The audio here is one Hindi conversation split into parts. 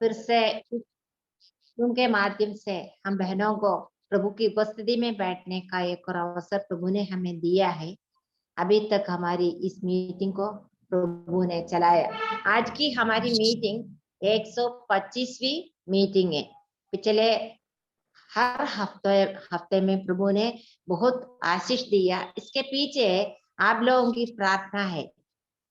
फिर से उनके माध्यम से हम बहनों को प्रभु की उपस्थिति में बैठने का एक और अवसर प्रभु ने हमें दिया है। अभी तक हमारी इस मीटिंग को प्रभु ने चलाया। आज की हमारी मीटिंग 125वीं मीटिंग है। पिछले हर हफ्ते में प्रभु ने बहुत आशीष दिया। इसके पीछे आप लोगों की प्रार्थना है।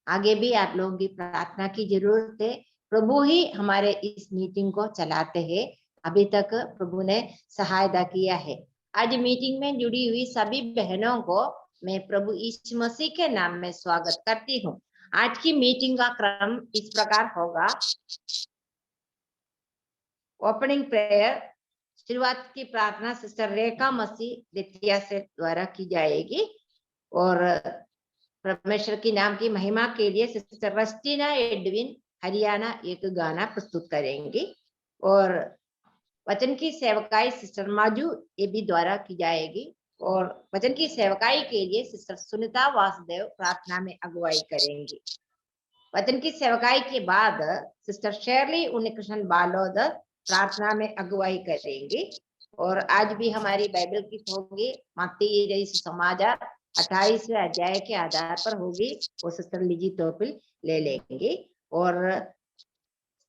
आगे भी आप लोगों की प्रार्थना की जरूरत है। प्रभु ही हमारे इस मीटिंग को चलाते हैं। अभी तक प्रभु ने सहायता किया है। आज मीटिंग में जुड़ी हुई सभी बहनों को मैं प्रभु यीशु मसीह के नाम में स्वागत करती हूँ। आज की मीटिंग का क्रम इस प्रकार होगा। ओपनिंग प्रेयर, शुरुआत की प्रार्थना सिस्टर रेखा मसीह द्वितीय से द्वारा की जाएगी और परमेश्वर की नाम की महिमा के लिए सिस्टर रस्टीना एडविन हरियाणा एक गाना प्रस्तुत करेंगी और वचन की सेवकाई सिस्टर माजू ये भी द्वारा की जाएगी और वचन की सेवकाई के लिए सिस्टर सुनीता वासुदेव प्रार्थना में अगुवाई करेंगी। वचन की सेवकाई के बाद सिस्टर शेरली उन्नीकृष्ण बालोद प्रार्थना में अगुवाई करेंगी और आज भी हमारी बाइबल की होगी मत्ती समाचार 28वें अध्याय के आधार पर होगी। वो सिस्टर लिजी टोपिल ले लेंगे और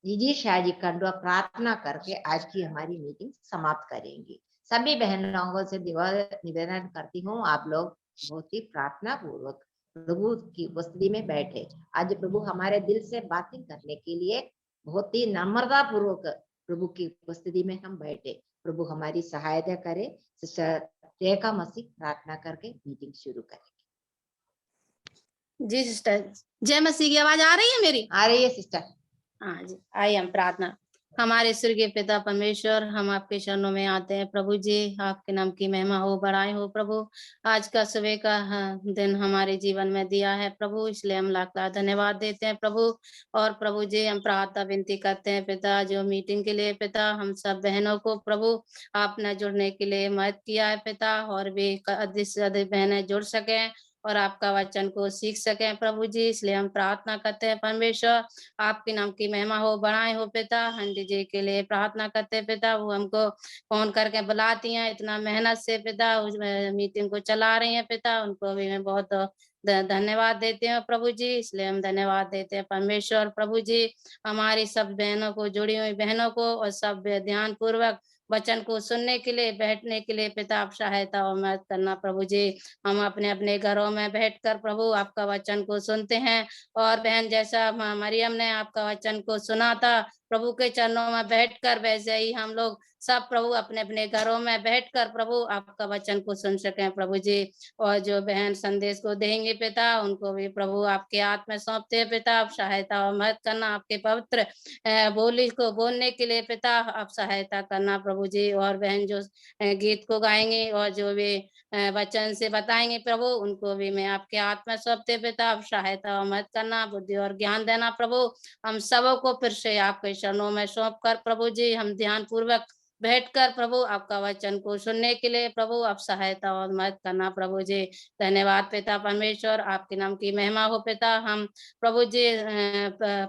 जीजी शाहजी खंडवा प्रार्थना करके आज की हमारी मीटिंग समाप्त करेंगी। सभी बहनों से निवेदन करती हूँ आप लोग बहुत ही प्रार्थना पूर्वक प्रभु की उपस्थिति में बैठे। आज प्रभु हमारे दिल से बातें करने के लिए बहुत ही नम्रता पूर्वक प्रभु की उपस्थिति में हम बैठे। प्रभु हमारी सहायता करे। सिस्टर रेखा मसीह प्रार्थना करके मीटिंग शुरू करेंगे। जी सिस्टर, जय मसीह की आवाज आ रही है मेरी? आ रही है सिस्टर। हाँ जी, आइए हम प्रार्थना। हमारे स्वर्गीय पिता परमेश्वर, हम आपके चरणों में आते हैं प्रभु जी। आपके नाम की महिमा हो, बड़ाई हो प्रभु। आज का सुबह का दिन हमारे जीवन में दिया है प्रभु, इसलिए हम लाख लाख धन्यवाद देते हैं प्रभु। और प्रभु जी हम प्रार्थना विनती करते हैं पिता, जो मीटिंग के लिए पिता हम सब बहनों को प्रभु आपने जुड़ने के लिए मदद किया है पिता, और भी अधिक से अधिक बहनें जुड़ सके और आपका वचन को सीख सकें प्रभु जी। इसलिए हम प्रार्थना करते हैं परमेश्वर, आपके नाम की महिमा हो, बढ़ाए हो पिता। हंडी जी के लिए प्रार्थना करते हैं पिता, वो हमको फोन करके बुलाती हैं इतना मेहनत से पिता, उस मीटिंग को चला रही हैं पिता, उनको भी मैं बहुत धन्यवाद देते हैं प्रभु जी। इसलिए हम धन्यवाद देते हैं परमेश्वर प्रभु जी। हमारी सब बहनों को, जुड़ी हुई बहनों को, और सब ध्यान पूर्वक वचन को सुनने के लिए, बैठने के लिए पिता आप सहायता और मदद करना प्रभु जी। हम अपने अपने घरों में बैठकर प्रभु आपका वचन को सुनते हैं, और बहन जैसा मरियम ने आपका वचन को सुना था प्रभु के चरणों में बैठकर, वैसे ही हम लोग सब प्रभु अपने अपने घरों में बैठकर प्रभु आपका वचन को सुन सकें प्रभु जी। और जो बहन संदेश को देंगे पिता, उनको भी प्रभु आपके हाथ में सौंपते हैं पिता, आप सहायता और मदद करना। आपके पवित्र बोली को बोलने के लिए पिता आप सहायता करना प्रभु जी। और बहन जो गीत को गाएंगे और जो भी वचन से बताएंगे प्रभु, उनको भी मैं आपके हाथ में सौंपते पिता, आप सहायता और मदद करना, बुद्धि और ज्ञान देना प्रभु। हम सबों को फिर से आपके चरणों में सौंप कर प्रभु जी हम ध्यान पूर्वक बैठकर प्रभु आपका वचन को सुनने के लिए प्रभु आप सहायता और मदद करना प्रभु जी। धन्यवाद पिता परमेश्वर, आपके नाम की महिमा हो पिता। हम प्रभु जी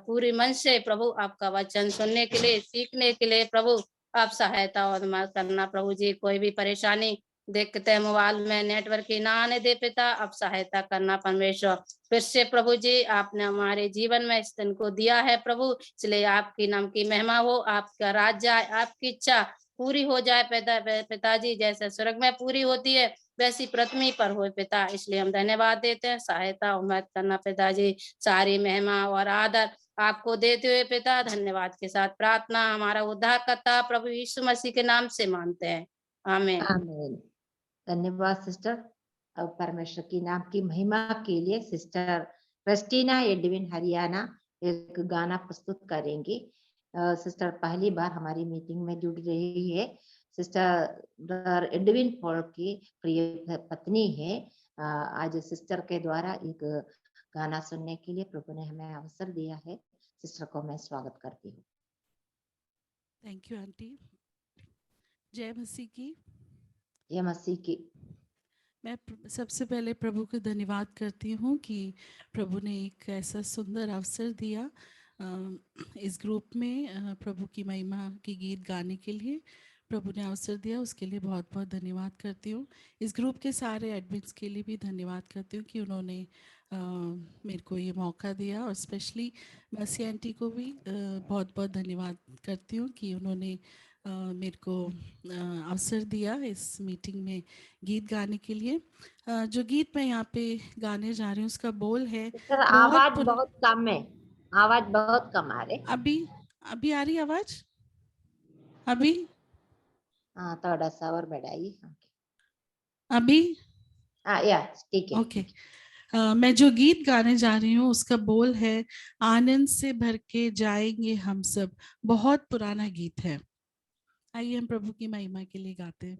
पूरी मन से प्रभु आपका वचन सुनने के लिए, सीखने के लिए प्रभु आप सहायता और मदद करना प्रभु जी। कोई भी परेशानी देखते हैं मोबाइल में नेटवर्क ही ना आने दे पिता, आप सहायता करना परमेश्वर। फिर से प्रभु जी आपने हमारे जीवन में इस दिन को दिया है प्रभु, इसलिए आपकी नाम की महिमा हो, आपका राज्य आए, आपकी इच्छा पूरी हो जाए पिताजी, जैसे स्वर्ग में पूरी होती है वैसी पृथ्वी पर हो पिता। इसलिए हम धन्यवाद देते हैं, सहायता और मदद करना पिताजी। सारी महिमा और आदर आपको देते हुए पिता धन्यवाद के साथ प्रार्थना हमारा उद्धारकर्ता प्रभु यीशु मसीह के नाम से मानते हैं, आमीन। आमीन। धन्यवाद सिस्टर। अब परमेश्वर की नाम की महिमा के लिए सिस्टर क्रिस्टीना एडविन हरियाणा एक गाना प्रस्तुत करेंगी। सिस्टर पहली बार हमारी मीटिंग में जुड़ रही है। सिस्टर एडविन पॉल की प्रिय पत्नी है। आज सिस्टर के द्वारा एक गाना सुनने के लिए प्रभु ने हमें अवसर दिया है। सिस्टर को मैं स्वागत करती हूँ। Thank you aunty. जय मसीह की। जय मसीह की। मैं सबसे पहले प्रभु को धन्यवाद करती हूँ कि प्रभु ने एक ऐसा सुंदर अवसर दिया इस ग्रुप में प्रभु की महिमा की गीत गाने के लिए प्रभु ने अवसर दिया, उसके लिए बहुत बहुत धन्यवाद करती हूँ। इस ग्रुप के सारे एडमिन्स के लिए भी धन्यवाद करती हूँ कि उन्होंने मेरे को ये मौका दिया, और स्पेशली मसी आंटी को भी बहुत बहुत धन्यवाद करती हूँ कि उन्होंने मेरे को अवसर दिया इस मीटिंग में गीत गाने के लिए। जो गीत मैं यहाँ पे गाने जा रही हूँ उसका बोल है सर आवाज बहुत कम है, आवाज बहुत कम आ रही। अभी अभी आ रही आवाज? अभी हाँ थोड़ा सा और बढ़ाइए। अभी या ठीक है। ओके। मैं जो गीत गाने जा रही हूँ उसका बोल है, आनंद से भर के जाएंगे हम सब। बहुत पुराना गीत है, आइए हम प्रभु की महिमा के लिए गाते हैं।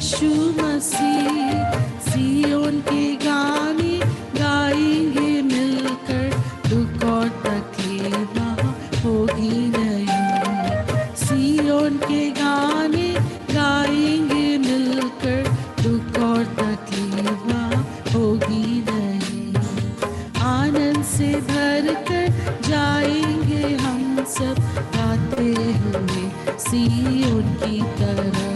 यीशु मसीह सियोन के गाने गाएंगे मिलकर, दुख और तकलीफ वहाँ होगी नहीं। सियोन के गाने गाएंगे मिलकर, दुख और तकलीफ वहाँ होगी नहीं। आनंद से भर कर जाएंगे हम सब गाते हुए सियोन की तरफ।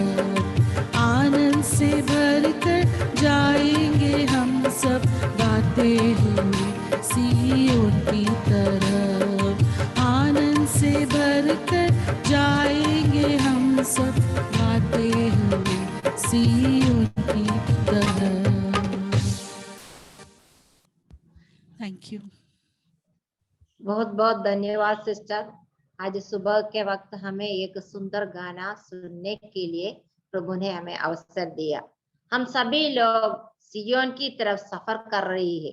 आनंद से भर कर जाएंगे हम सब गाते हुए सियोन की तरफ। आनंद से भर कर जाएंगे हम सब गाते हुए सियोन की तरफ। Thank you. बहुत बहुत धन्यवाद सिस्टर। आज सुबह के वक्त हमें एक सुंदर गाना सुनने के लिए प्रभु ने हमें अवसर दिया। हम सभी लोग सियोन की तरफ सफर कर रही है।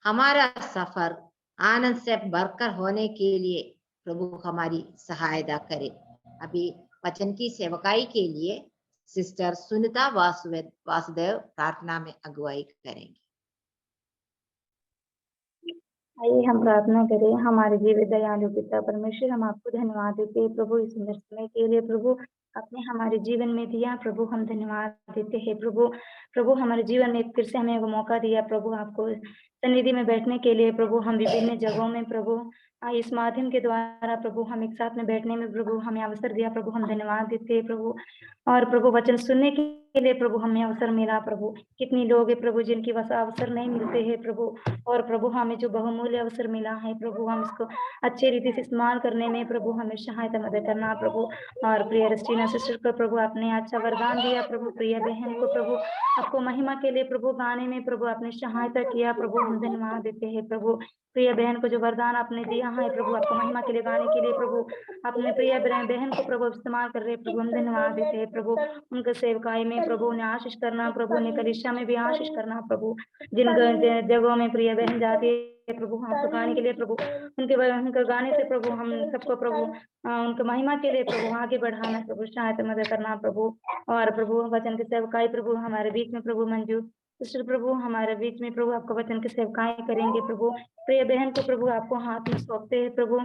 हमारा सफर आनंद से भरकर होने के लिए प्रभु हमारी सहायता करे। अभी वचन की सेवकाई के लिए सिस्टर सुनीता वासुदेव प्रार्थना में अगुवाई करेंगे। आइए हम प्रार्थना करें। हमारे जीवित दयालु पिता परमेश्वर, हम आपको धन्यवाद देते हैं प्रभु इस सुंदर समय के लिए। प्रभु आपने हमारे जीवन में दिया प्रभु, हम धन्यवाद देते हैं प्रभु हमारे जीवन में फिर से हमें एक मौका दिया प्रभु आपको सन्निधि में बैठने के लिए। प्रभु हम विभिन्न जगहों में प्रभु इस माध्यम के द्वारा प्रभु हम एक साथ में बैठने में प्रभु हमें अवसर दिया प्रभु, हम धन्यवाद देते हैं प्रभु। और प्रभु वचन सुनने के लिए प्रभु हमें अवसर मिला प्रभु। कितनी लोग है प्रभु जिनकी बस अवसर नहीं मिलते हैं प्रभु, और प्रभु हमें जो बहुमूल्य अवसर मिला है प्रभु हम इसको अच्छे रीति से इस्तेमाल करने में प्रभु हमें सहायता मदद करना प्रभु। और प्रिय रस्टीना सिस्टर को प्रभु आपने अच्छा वरदान दिया प्रभु, प्रिय बहन को प्रभु आपको महिमा के लिए प्रभु गाने में प्रभु आपने सहायता किया प्रभु, हम धन्यवाद देते हैं प्रभु। प्रिय बहन को जो वरदान आपने दिया है प्रभु आपको महिमा के लिए गाने के लिए प्रभु अपने प्रिय बहन को प्रभु इस्तेमाल कर रहे प्रभु, हम धन्यवाद देते हैं प्रभु। उनके सेवकाई में प्रभु उन्हें आशीष करना प्रभु, उन्हें कलीसिया में भी आशीष करना प्रभु। जिन जगहों में प्रिय बहन जाती है प्रभु हमको गाने के लिए प्रभु, उनके गाने से प्रभु हम सबको प्रभु उनके महिमा के लिए प्रभु आगे बढ़ाना प्रभु, सहायता मदद करना प्रभु। और प्रभु वचन के सेवकाई प्रभु हमारे बीच में प्रभु मंजू सिस्टर प्रभु हमारे बीच में प्रभु आपका वचन के सेवकाई करेंगे प्रभु। प्रिय बहन को प्रभु आपको हाथ में सौंपते हैं प्रभु।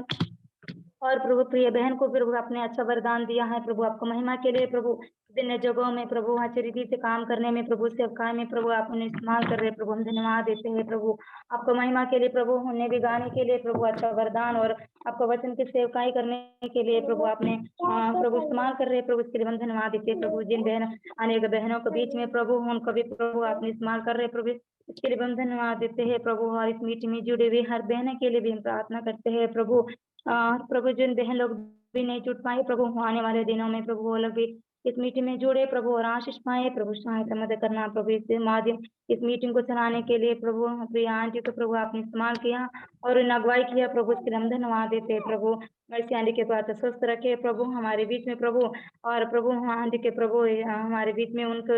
और प्रभु प्रिय बहन को प्रभु आपने अच्छा वरदान दिया है प्रभु आपको महिमा के लिए प्रभु, विभिन्न जगहों में प्रभु अच्छी रीति से काम करने में प्रभु सेवकाई में प्रभु आप उन्हें इस्तेमाल कर रहे प्रभु, हम धन्यवाद देते हैं प्रभु आपको महिमा के लिए प्रभु। उन्हें भी गाने के लिए प्रभु अच्छा वरदान और आपको वचन की सेवकाई करने के लिए प्रभु आपने प्रभु इस्तेमाल कर रहे प्रभु, इसके लिए हम धन्यवाद देते हैं प्रभु। जिन बहन अनेक बहनों के बीच में प्रभु उनको भी प्रभु आपने इस्तेमाल कर रहे प्रभु, इसके लिए हम धन्यवाद देते हैं प्रभु। और इस मीटिंग में जुड़े हुए हर बहन के लिए भी हम प्रार्थना करते हैं प्रभु। प्रभु जिन बहन लोग भी नहीं जुट पाए प्रभु आने वाले दिनों में प्रभु वो लोग भी इस मीटिंग में जुड़े प्रभु और आशीष पाए प्रभु, सहायता मदद करना प्रभु। इस माध्यम इस मीटिंग को चलाने के लिए प्रभु प्रिया आंटी को प्रभु आपने इस्तेमाल किया और इन अगुवाई किया प्रभु, इसके लिए हम धन्यवाद देते हैं प्रभु। मर्सी आंटी के पास स्वस्थ रखे प्रभु हमारे बीच में प्रभु, और प्रभु आंटी के प्रभु हमारे बीच में उनको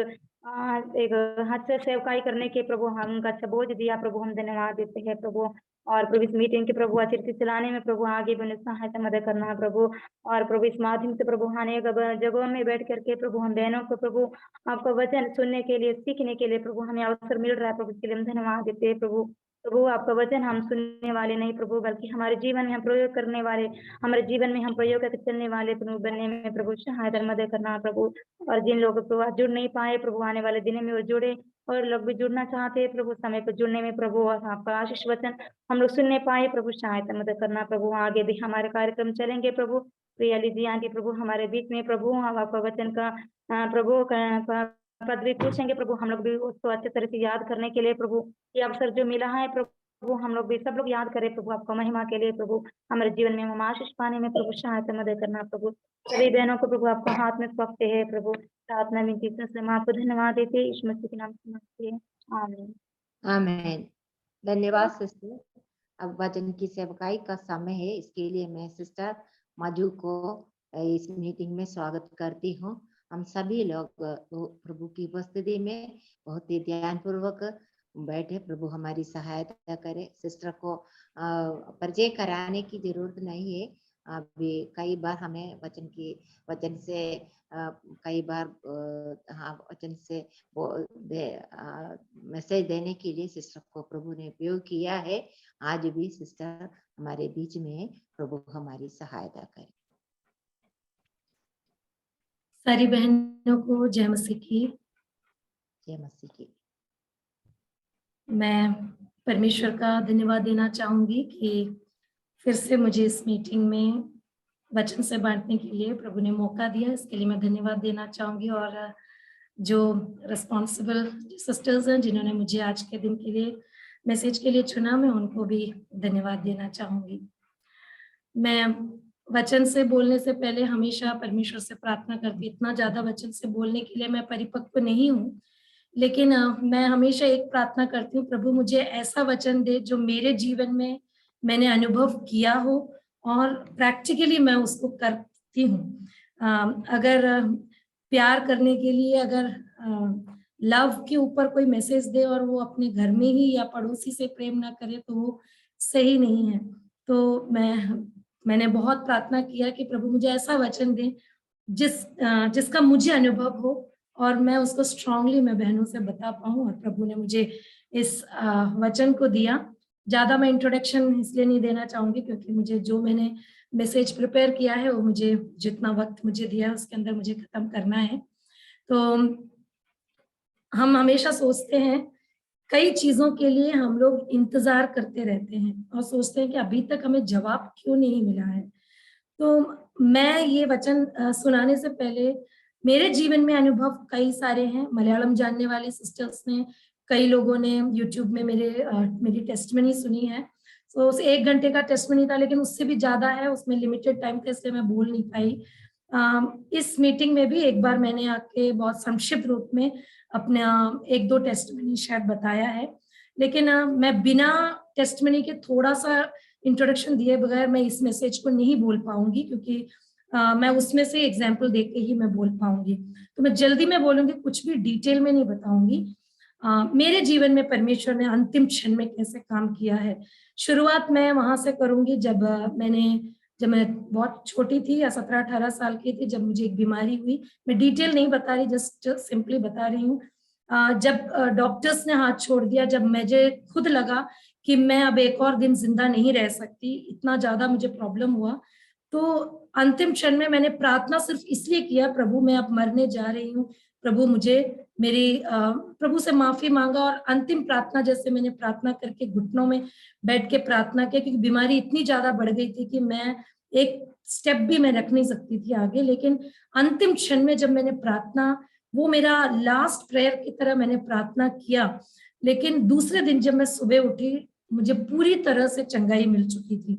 एक हाथ से सेवकाई करने के प्रभु हम उनका अच्छा बोझ दिया प्रभु, हम धन्यवाद देते हैं प्रभु। और प्रभु इस मीटिंग के प्रभु अच्छी रीति चलाने में प्रभु आगे बने सहायता मदद करना प्रभु। और प्रभु इस माध्यम से प्रभु अनेक जगहों में बैठ करके प्रभु हम बहनों को प्रभु आपका वचन सुनने के लिए सीखने के लिए प्रभु हमें अवसर मिल रहा है प्रभु, इसके लिए हम धन्यवाद देते हैं प्रभु। प्रभु आपका वचन हम सुनने वाले नहीं प्रभु, बल्कि हमारे जीवन में हम प्रयोग करने वाले, हमारे जीवन में हम प्रयोग करके चलने वाले प्रभु बनने में प्रभु सहायता मदद करना प्रभु। और जिन लोगों को आज जुड़ नहीं पाए प्रभु आने वाले दिनों में वो जुड़े, और लोग भी जुड़ना चाहते हैं प्रभु समय पर जुड़ने में प्रभु, और आपका आशीष वचन हम लोग सुनने पाए प्रभु, सहायता मदद करना प्रभु। आगे भी हमारे कार्यक्रम चलेंगे प्रभु। प्रिया लीजी आंटी प्रभु हमारे बीच में प्रभु हम आपका वचन का प्रभु पद भी पूछेंगे प्रभु, हम लोग भी उसको अच्छे तरह से याद करने के लिए प्रभु ये अवसर जो मिला है प्रभु हम लोग भी सब लोग याद करें प्रभु आपका महिमा के लिए प्रभु। हमारे जीवन में हम आशीष पाने में प्रभु सहायता मदद करना प्रभु। सभी बहनों को प्रभु आपको हाथ में सौंपते हैं प्रभु, प्रार्थना विनती से हम आपको धन्यवाद देते हैं यीशु मसीह के नाम से मांगते हैं, आमीन आमीन। धन्यवाद सिस्टर। अब वचन की सेवकाई का समय है, इसके लिए मैं सिस्टर मधु को इस मीटिंग में स्वागत करती हूँ। हम सभी लोग प्रभु की उपस्थिति में बहुत ही ध्यान पूर्वक बैठे, प्रभु हमारी सहायता करे। सिस्टर को परिचय कराने की जरूरत नहीं है, अभी कई बार हमें वचन से कई बार हाँ वचन से मैसेज देने के लिए सिस्टर को प्रभु ने उपयोग किया है। आज भी सिस्टर हमारे बीच में है। प्रभु हमारी सहायता करे। सारी बहनों को जय मसीह की। जय मसीह की। मैं परमेश्वर का धन्यवाद देना चाहूंगी कि फिर से मुझे इस मीटिंग में वचन से बांटने के लिए प्रभु ने मौका दिया। इसके लिए मैं धन्यवाद देना चाहूंगी। और जो रिस्पॉन्सिबल सिस्टर्स हैं जिन्होंने मुझे आज के दिन के लिए मैसेज के लिए चुना, मैं उनको भी धन्यवाद देना चाहूंगी। मैं वचन से बोलने से पहले हमेशा परमेश्वर से प्रार्थना करती। इतना ज्यादा वचन से बोलने के लिए मैं परिपक्व नहीं हूँ, लेकिन मैं हमेशा एक प्रार्थना करती हूँ, प्रभु मुझे ऐसा वचन दे जो मेरे जीवन में मैंने अनुभव किया हो और प्रैक्टिकली मैं उसको करती हूँ। अगर प्यार करने के लिए अगर लव के ऊपर कोई मैसेज दे और वो अपने घर में ही या पड़ोसी से प्रेम ना करे तो वो सही नहीं है। तो मैंने बहुत प्रार्थना किया कि प्रभु मुझे ऐसा वचन दे जिसका मुझे अनुभव हो और मैं उसको स्ट्रांगली मैं बहनों से बता पाऊं। और प्रभु ने मुझे इस वचन को दिया। ज्यादा मैं इंट्रोडक्शन इसलिए नहीं देना चाहूंगी क्योंकि मुझे जो मैंने मैसेज प्रिपेयर किया है वो मुझे जितना वक्त मुझे दिया उसके अंदर मुझे खत्म करना है। तो हम हमेशा सोचते हैं, कई चीजों के लिए हम लोग इंतजार करते रहते हैं और सोचते हैं कि अभी तक हमें जवाब क्यों नहीं मिला है। तो मैं ये वचन सुनाने से पहले मेरे जीवन में अनुभव कई सारे हैं। मलयालम जानने वाले सिस्टर्स ने, कई लोगों ने यूट्यूब में मेरी टेस्टमनी सुनी है। तो उस 1 घंटे का टेस्टमनी था, लेकिन उससे भी ज्यादा है, उसमें लिमिटेड टाइम था इसलिए मैं बोल नहीं पाई। इस मीटिंग में भी एक बार मैंने आके बहुत संक्षिप्त रूप में अपना 1-2 टेस्टमनी शायद बताया है, लेकिन मैं बिना टेस्टमनी के थोड़ा सा इंट्रोडक्शन दिए बगैर मैं इस मैसेज को नहीं बोल पाऊंगी, क्योंकि मैं उसमें से एग्जाम्पल देके ही मैं बोल पाऊंगी। तो मैं जल्दी में बोलूंगी, कुछ भी डिटेल में नहीं बताऊंगी। मेरे जीवन में परमेश्वर ने अंतिम क्षण में कैसे काम किया है। शुरुआत मैं वहां से करूंगी जब मैं बहुत छोटी थी या 17-18 साल की थी, जब मुझे एक बीमारी हुई। मैं डिटेल नहीं बता रही, जस्ट सिंपली बता रही हूँ। जब डॉक्टर्स ने हाथ छोड़ दिया, जब मुझे खुद लगा कि मैं अब एक और दिन जिंदा नहीं रह सकती, इतना ज्यादा मुझे प्रॉब्लम हुआ, तो अंतिम क्षण में मैंने प्रार्थना सिर्फ इसलिए किया, प्रभु मैं अब मरने जा रही हूँ, प्रभु मुझे प्रभु से माफी मांगा। और अंतिम प्रार्थना जैसे मैंने प्रार्थना करके घुटनों में बैठ के प्रार्थना किया, क्योंकि बीमारी इतनी ज्यादा बढ़ गई थी कि मैं एक स्टेप भी मैं रख नहीं सकती थी आगे। लेकिन अंतिम क्षण में जब मैंने प्रार्थना, वो मेरा लास्ट प्रेयर की तरह मैंने प्रार्थना किया। लेकिन दूसरे दिन जब मैं सुबह उठी, मुझे पूरी तरह से चंगाई मिल चुकी थी।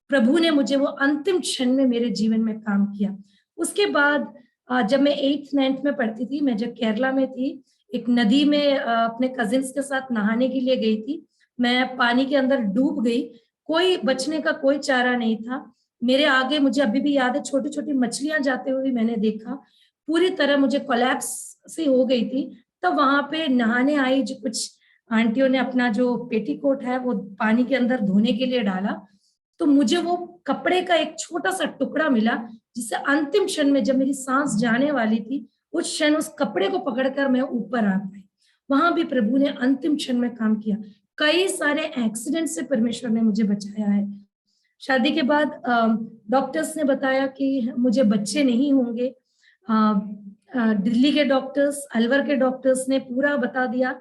प्रभु ने मुझे वो अंतिम क्षण में मेरे जीवन में काम किया। उसके बाद जब मैं 8th-9th में पढ़ती थी, मैं जब केरला में थी, एक नदी में अपने कजिन्स के साथ नहाने के लिए गई थी। मैं पानी के अंदर डूब गई, कोई बचने का कोई चारा नहीं था। मेरे आगे, मुझे अभी भी याद है, छोटी छोटी मछलियां जाते हुए मैंने देखा। पूरी तरह मुझे कोलैप्स सी हो गई थी। तब वहां पे नहाने आई जो कुछ आंटियों ने अपना जो पेटीकोट है वो पानी के अंदर धोने के लिए डाला, तो मुझे वो कपड़े का एक छोटा सा टुकड़ा मिला, जिससे अंतिम क्षण में जब मेरी सांस जाने वाली थी, उस क्षण उस कपड़े को पकड़कर मैं ऊपर आ पाई। वहां भी प्रभु ने अंतिम क्षण में काम किया। कई सारे एक्सीडेंट से परमेश्वर ने मुझे बचाया है। शादी के बाद डॉक्टर्स ने बताया कि मुझे बच्चे नहीं होंगे। दिल्ली के डॉक्टर्स, अलवर के डॉक्टर्स ने पूरा बता दिया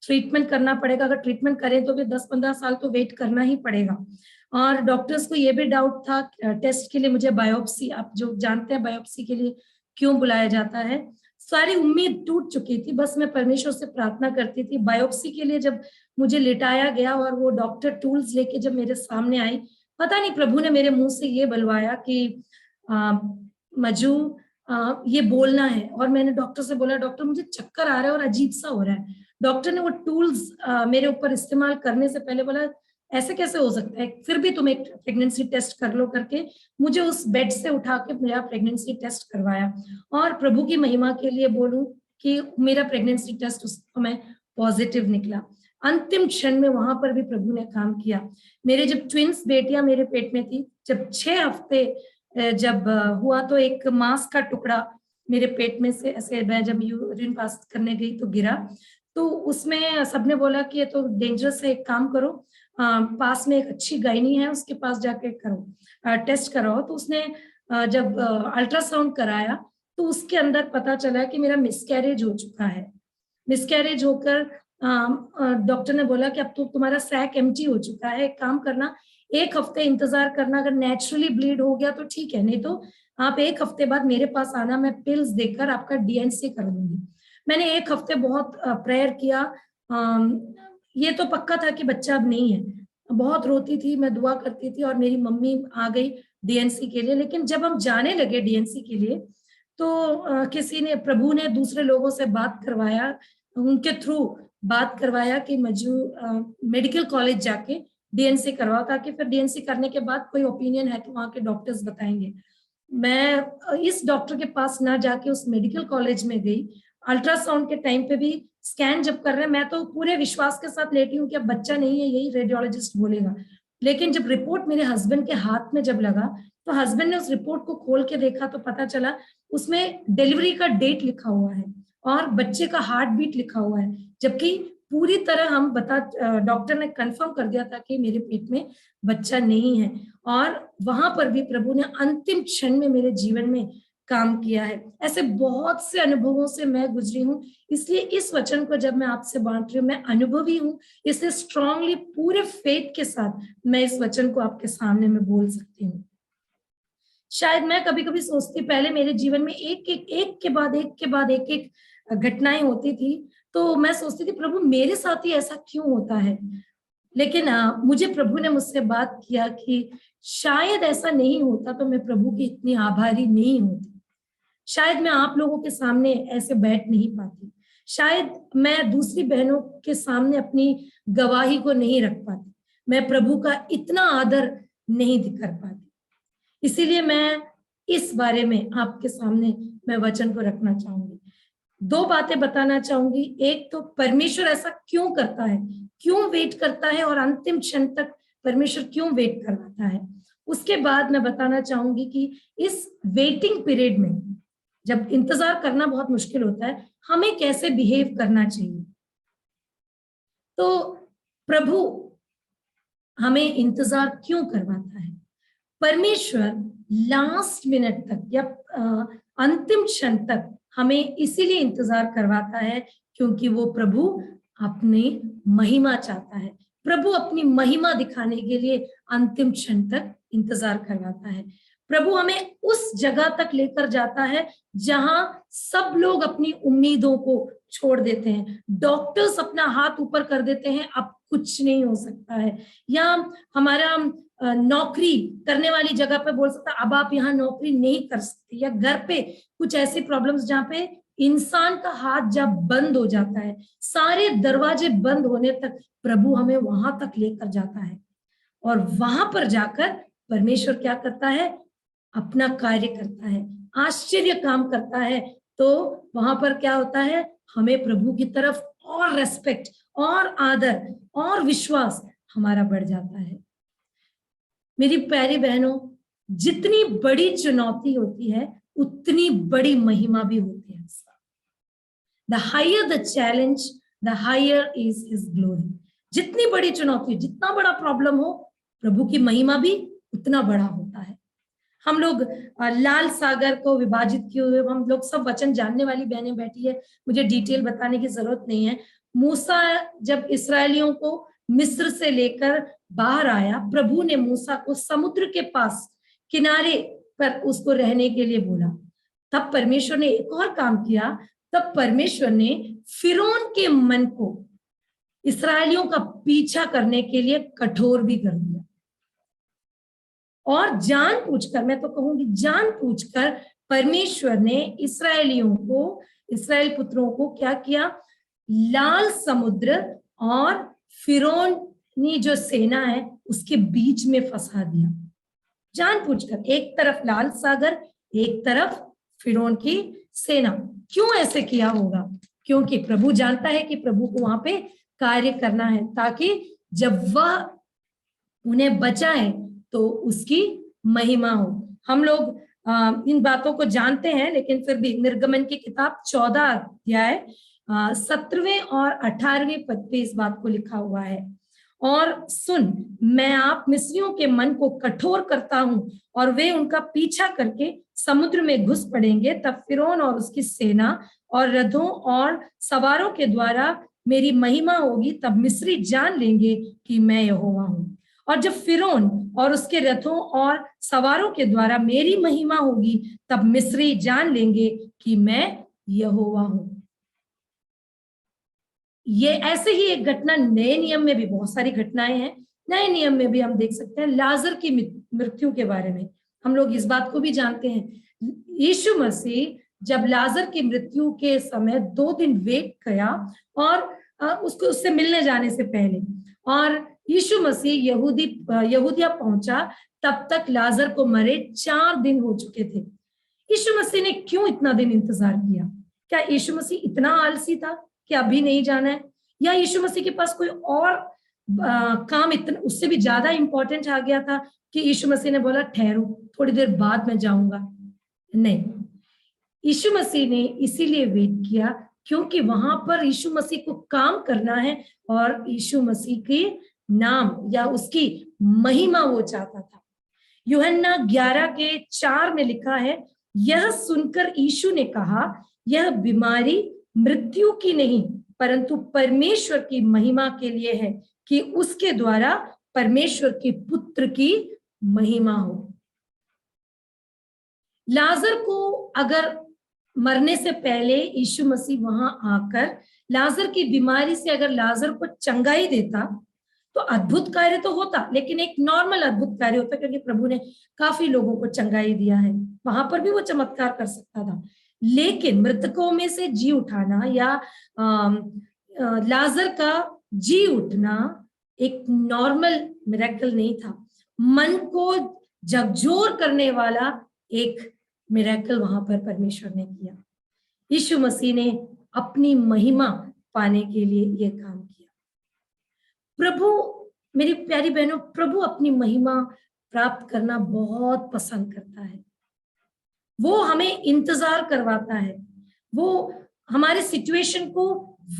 ट्रीटमेंट करना पड़ेगा, अगर ट्रीटमेंट करें तो भी 10-15 साल तो वेट करना ही पड़ेगा। और डॉक्टर्स को ये भी डाउट था, टेस्ट के लिए मुझे बायोप्सी, आप जो जानते हैं बायोप्सी के लिए क्यों बुलाया जाता है, सारी उम्मीद टूट चुकी थी। बस मैं परमेश्वर से प्रार्थना करती थी। बायोप्सी के लिए जब मुझे लिटाया गया और वो डॉक्टर टूल्स लेके जब मेरे सामने आई, पता नहीं प्रभु ने मेरे मुंह से ये बुलवाया कि मजू ये बोलना है। और मैंने डॉक्टर से बोला, डॉक्टर मुझे चक्कर आ रहा है और अजीब सा हो रहा है। डॉक्टर ने वो टूल्स मेरे ऊपर इस्तेमाल करने से पहले बोला, ऐसे कैसे हो सकता है, फिर भी तुम एक प्रेगनेंसी टेस्ट कर लो करके मुझे उस बेड से उठा के मेरा प्रेगनेंसी टेस्ट करवाया। और प्रभु की महिमा के लिए बोलूं कि मेरा प्रेगनेंसी टेस्ट उस समय पॉजिटिव निकला। अंतिम क्षण में वहां पर भी प्रभु ने काम किया। मेरे जब ट्विंस बेटियां मेरे पेट में थी, जब 6 हफ्ते जब हुआ तो एक मांस का टुकड़ा मेरे पेट में से ऐसे, मैं जब यूरिन पास करने गई तो गिरा, तो उसमें सबने बोला कि ये तो डेंजरस है, एक काम करो, पास में एक अच्छी गायनी है उसके पास जाके करो, टेस्ट कराओ। तो उसने जब अल्ट्रासाउंड कराया तो उसके अंदर पता चला कि मेरा मिसकैरेज हो चुका है। मिसकैरेज होकर डॉक्टर ने बोला कि अब तो तुम्हारा सैक एम्प्टी हो चुका है, एक काम करना, 1 हफ्ते इंतजार करना, अगर नेचुरली ब्लीड हो गया तो ठीक है, नहीं तो आप 1 हफ्ते बाद मेरे पास आना, मैं पिल्स देकर आपका डीएनसी कर दूंगी। मैंने 1 हफ्ते बहुत प्रेयर किया, ये तो पक्का था कि बच्चा अब नहीं है। बहुत रोती थी, मैं दुआ करती थी और मेरी मम्मी आ गई डीएनसी के लिए। लेकिन जब हम जाने लगे डीएनसी के लिए तो किसी ने, प्रभु ने दूसरे लोगों से बात करवाया, उनके थ्रू बात करवाया कि मजू मेडिकल कॉलेज जाके डीएनसी करवाओ, ताकि फिर डीएनसी करने के बाद कोई ओपिनियन है तो वहां के डॉक्टर्स बताएंगे। मैं इस डॉक्टर के पास ना जाके उस मेडिकल कॉलेज में गई। अल्ट्रासाउंड के टाइम पे भी स्कैन जब कर रहे हैं, मैं तो पूरे विश्वास के साथ लेटी हूँ कि अब बच्चा नहीं है, यही रेडियोलॉजिस्ट बोलेगा। लेकिन जब रिपोर्ट मेरे हस्बैंड के हाथ में जब लगा तो हस्बैंड ने उस रिपोर्ट को खोल के देखा तो पता चला उसमें डिलीवरी का डेट लिखा हुआ है और बच्चे का हार्ट बीट लिखा हुआ है, जबकि पूरी तरह हम डॉक्टर ने कंफर्म कर दिया था कि मेरे पेट में बच्चा नहीं है। और वहां पर भी प्रभु ने अंतिम क्षण में मेरे जीवन में काम किया है। ऐसे बहुत से अनुभवों से मैं गुजरी हूँ, इसलिए इस वचन को जब मैं आपसे बांट रही हूँ, मैं अनुभवी हूँ, इसलिए स्ट्रांगली पूरे फेथ के साथ मैं इस वचन को आपके सामने में बोल सकती हूँ। शायद मैं कभी कभी सोचती, पहले मेरे जीवन में एक के बाद एक घटनाएं होती थी, तो मैं सोचती थी प्रभु मेरे साथ ही ऐसा क्यों होता है। लेकिन मुझे प्रभु ने मुझसे बात किया कि शायद ऐसा नहीं होता तो मैं प्रभु की इतनी आभारी नहीं होती, शायद मैं आप लोगों के सामने ऐसे बैठ नहीं पाती, शायद मैं दूसरी बहनों के सामने अपनी गवाही को नहीं रख पाती, मैं प्रभु का इतना आदर नहीं कर पाती। इसीलिए मैं इस बारे में आपके सामने मैं वचन को रखना चाहूंगी। 2 बातें बताना चाहूंगी। एक तो परमेश्वर ऐसा क्यों करता है, क्यों वेट करता है और अंतिम क्षण तक परमेश्वर क्यों वेट करवाता है। उसके बाद मैं बताना चाहूंगी कि इस वेटिंग पीरियड में जब इंतजार करना बहुत मुश्किल होता है, हमें कैसे बिहेव करना चाहिए। तो प्रभु हमें इंतजार क्यों करवाता है। परमेश्वर लास्ट मिनट तक या अंतिम क्षण तक हमें इसीलिए इंतजार करवाता है क्योंकि वो प्रभु अपनी महिमा चाहता है। प्रभु अपनी महिमा दिखाने के लिए अंतिम क्षण तक इंतजार करवाता है। प्रभु हमें उस जगह तक लेकर जाता है जहां सब लोग अपनी उम्मीदों को छोड़ देते हैं, डॉक्टर्स अपना हाथ ऊपर कर देते हैं, अब कुछ नहीं हो सकता है, या हमारा नौकरी करने वाली जगह पे बोल सकता अब आप यहाँ नौकरी नहीं कर सकते, या घर पे कुछ ऐसी प्रॉब्लम्स जहाँ पे इंसान का हाथ जब बंद हो जाता है, सारे दरवाजे बंद होने तक प्रभु हमें वहां तक लेकर जाता है। और वहां पर जाकर परमेश्वर क्या करता है, अपना कार्य करता है, आश्चर्य काम करता है। तो वहां पर क्या होता है, हमें प्रभु की तरफ और रेस्पेक्ट और आदर और विश्वास हमारा बढ़ जाता है। मेरी प्यारी बहनों, जितनी बड़ी चुनौती होती है उतनी बड़ी महिमा भी होती है। The higher the challenge, the higher is his glory. जितनी बड़ी चुनौती, जितना बड़ा प्रॉब्लम हो, प्रभु की महिमा भी उतना बड़ा होता है। हम लोग लाल सागर को विभाजित किए हुए, हम लोग सब वचन जानने वाली बहनें बैठी है, मुझे डिटेल बताने की जरूरत नहीं है। मूसा जब इसराइलियों को मिस्र से लेकर बाहर आया, प्रभु ने मूसा को समुद्र के पास किनारे पर उसको रहने के लिए बोला। तब परमेश्वर ने एक और काम किया, तब परमेश्वर ने फिरौन के मन को इसराइलियों का पीछा करने के लिए कठोर भी कर दिया। और जानबूझकर, मैं तो कहूंगी जानबूझकर, परमेश्वर ने इसराइलियों को, इसराइल पुत्रों को क्या किया, लाल समुद्र और फिरौनी जो सेना है उसके बीच में फंसा दिया, जानबूझकर। एक तरफ लाल सागर, एक तरफ फिरौन की सेना। क्यों ऐसे किया होगा? क्योंकि प्रभु जानता है कि प्रभु को वहां पे कार्य करना है, ताकि जब वह उन्हें बचाए तो उसकी महिमा हो। हम लोग इन बातों को जानते हैं, लेकिन फिर भी निर्गमन की किताब 14 अध्याय 17वें और 18वें पद पे इस बात को लिखा हुआ है। और सुन, मैं आप मिस्रियों के मन को कठोर करता हूं और वे उनका पीछा करके समुद्र में घुस पड़ेंगे। तब फिरौन और उसकी सेना और रथों और सवारों के द्वारा मेरी महिमा होगी। तब मिस्री जान लेंगे कि मैं यहोवा हूं। और जब फिरौन और उसके रथों और सवारों के द्वारा मेरी महिमा होगी, तब मिस्री जान लेंगे कि मैं यहोवा हूं। ये ऐसे ही एक घटना नए नियम में भी, बहुत सारी घटनाएं हैं नए नियम में भी हम देख सकते हैं। लाजर की मृत्यु के बारे में हम लोग इस बात को भी जानते हैं। यीशु मसीह जब लाजर की मृत्यु के समय 2 दिन वेट किया और उसको उससे मिलने जाने से पहले, और यीशु मसीह यहूदिया पहुंचा, तब तक लाजर को मरे 4 दिन हो चुके थे। यीशु मसीह ने क्यों इतना दिन इंतजार किया? क्या यीशु मसीह इतना आलसी था कि अभी नहीं जाना है, या यीशु मसीह के पास कोई और काम इतना उससे भी ज्यादा इंपॉर्टेंट आ गया था कि यीशु मसीह ने बोला ठहरो, थोड़ी देर बाद मैं जाऊंगा? नहीं, यीशु मसीह ने इसीलिए वेट किया क्योंकि वहां पर यीशु मसीह को काम करना है और यीशु मसीह के नाम या उसकी महिमा वो चाहता था। यूहन्ना 11:4 में लिखा है, यह सुनकर यीशु ने कहा, यह बीमारी मृत्यु की नहीं परंतु परमेश्वर की महिमा के लिए है, कि उसके द्वारा परमेश्वर के पुत्र की महिमा हो। लाजर को अगर मरने से पहले यीशु मसीह वहां आकर लाजर की बीमारी से अगर लाजर को चंगाई देता तो अद्भुत कार्य तो होता, लेकिन एक नॉर्मल अद्भुत कार्य होता, क्योंकि प्रभु ने काफी लोगों को चंगाई दिया है, वहां पर भी वो चमत्कार कर सकता था। लेकिन मृतकों में से जी उठाना या लाजर का जी उठना एक नॉर्मल मिरेकल नहीं था, मन को झकझोर करने वाला एक मिरेकल वहां पर परमेश्वर ने किया। यीशु मसीह ने अपनी महिमा पाने के लिए यह काम किया। प्रभु, मेरी प्यारी बहनों, प्रभु अपनी महिमा प्राप्त करना बहुत पसंद करता है। वो हमें इंतजार करवाता है, वो हमारे सिचुएशन को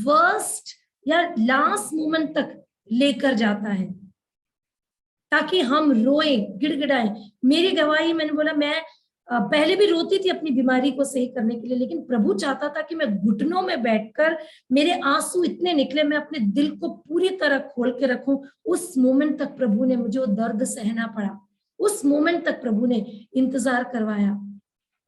वर्स्ट या लास्ट मोमेंट तक लेकर जाता है ताकि हम रोएं, गिड़गिड़ाएं। मेरी गवाही, मैंने बोला, मैं पहले भी रोती थी अपनी बीमारी को सही करने के लिए, लेकिन प्रभु चाहता था कि मैं घुटनों में बैठकर, मेरे आंसू इतने निकले, मैं अपने दिल को पूरी तरह खोल के रखूं। उस मोमेंट तक प्रभु ने मुझे वो दर्द सहना पड़ा, उस मोमेंट तक प्रभु ने इंतजार करवाया।